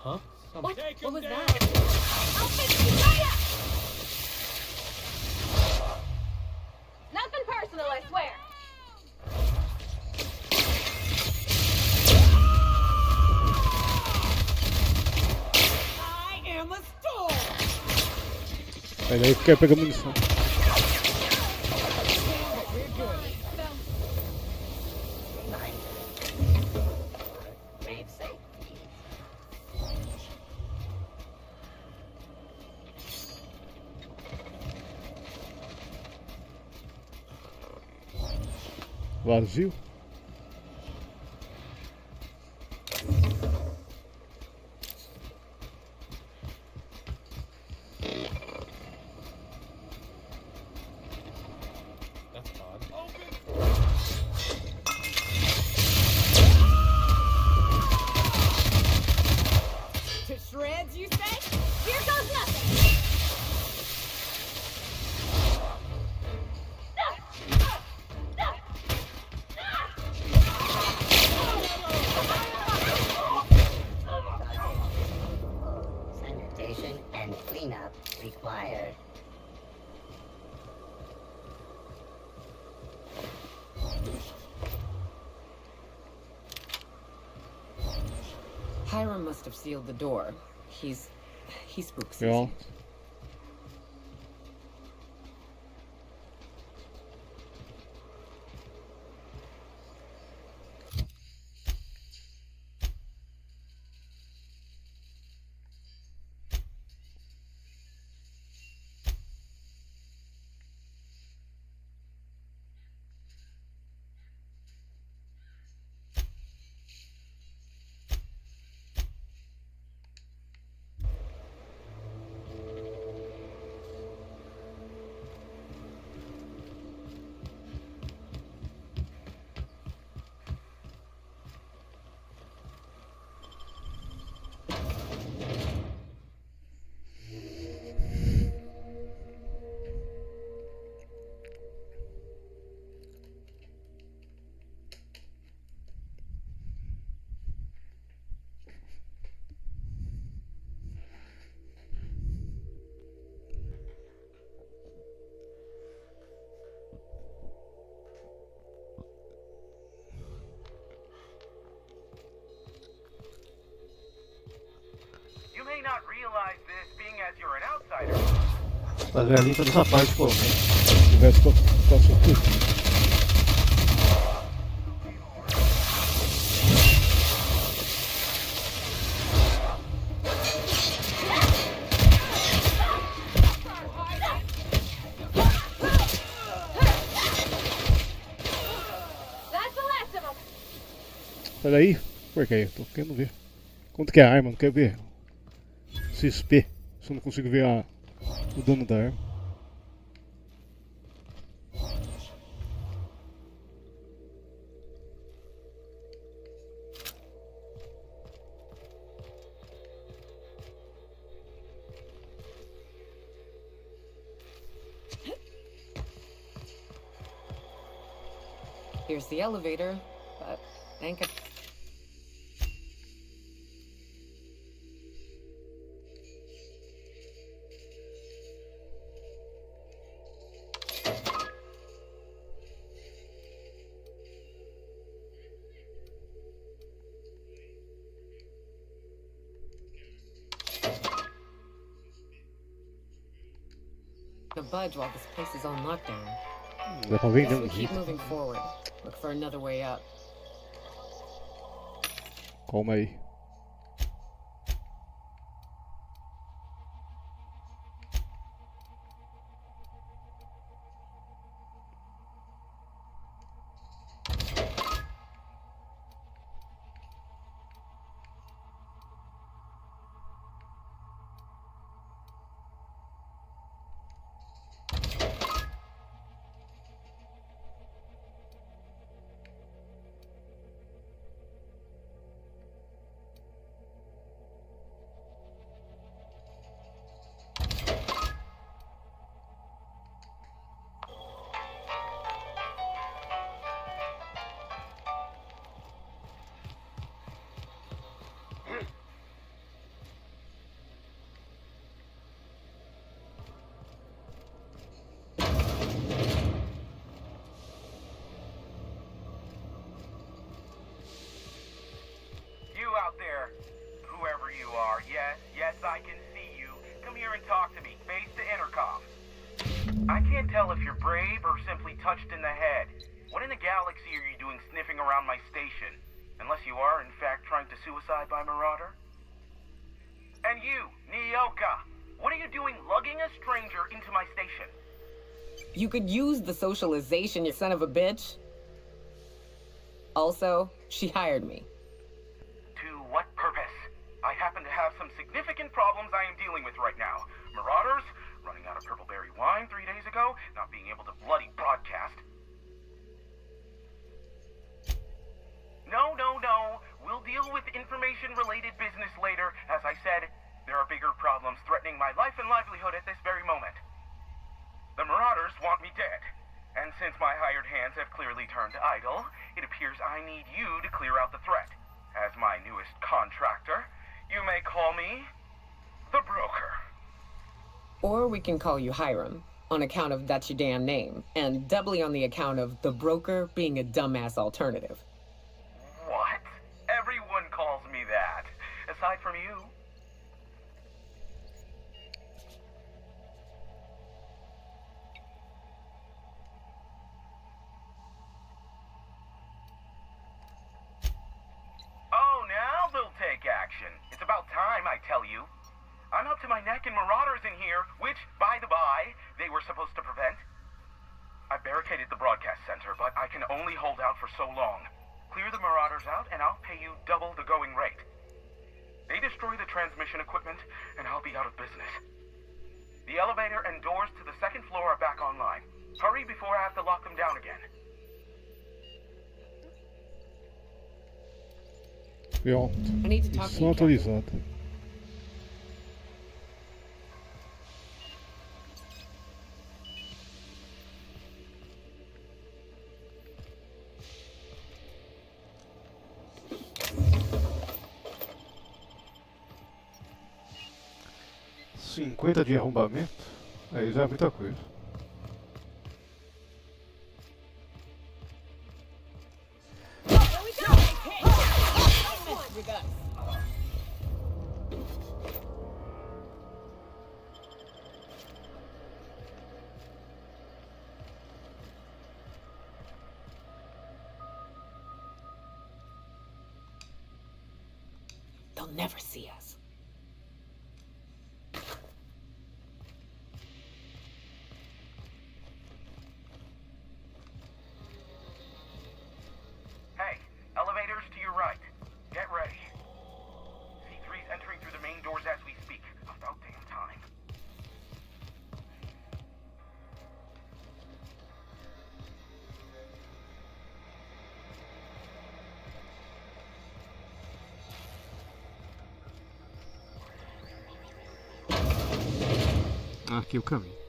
Huh? What? What was that? I'll fix you right up! Nothing personal, I swear. I am a storm! Pega aí que quer pegar munição. Vazio. That's odd. okay? Here goes nothing! Sanitation and cleanup required. Hiram must have sealed the door. He spooks. Ja. You may not realize this, being as you're an outsider. Tá vendo ali toda essa parte, pô. Se tivesse passou tudo. Sai daí. Por que? Tô querendo ver. Quanto que é a arma? Não quero ver. XP. Se eu não consigo ver o dano da arma. Here's the elevator, but thank it. To budge while this place is on lockdown. Dá pra ver, Guess né? we keep moving forward. Look for another way up. Calma aí. Out there, whoever you are, yes, I can see you. Come here and talk to me, face the intercom. I can't tell if you're brave or simply touched in the head. What in the galaxy are you doing sniffing around my station? Unless you are, in fact, trying to suicide by Marauder? And you, Nyoka, what are you doing lugging a stranger into my station? You could use the socialization, you son of a bitch. Also, she hired me. What purpose? I happen to have some significant problems I am dealing with right now. Marauders, running out of purple berry wine 3 days ago, not being able to bloody broadcast. No. We'll deal with information-related business later. As I said, there are bigger problems threatening my life and livelihood at this very moment. The Marauders want me dead. And since my hired hands have clearly turned idle, it appears I need you to clear out the threat. As my newest contractor, you may call me the Broker. Or we can call you Hiram, on account of that's your damn name, and doubly on the account of the Broker being a dumbass alternative. What? Everyone calls me that, aside from you. Oh, now they'll take action. It's about time, I tell you. I'm up to my neck in Marauders in here, which, by the by, they were supposed to prevent. I barricaded the broadcast center, but I can only hold out for so long. Clear the Marauders out, and I'll pay you double the going rate. They destroy the transmission equipment, and I'll be out of business. The elevator and doors to the second floor are back online. Hurry before I have to lock them down again. Pronto. I need to talk to Missão you, Captain. atualizada. $50 de arrombamento? Aí já é muita coisa. They'll never see us. Hey, elevators to your right. Get ready. C3's entering through the main doors as we speak. About damn time. Aqui o caminho.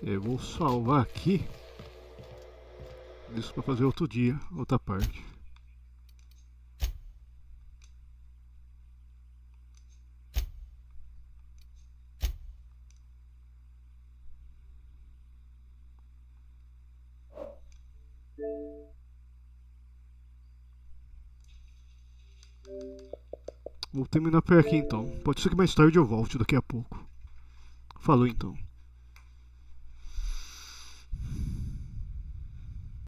Eu vou salvar aqui. Isso para fazer outro dia, outra parte. Vou terminar por aqui então. Pode ser que mais tarde eu volte daqui a pouco. Falou então.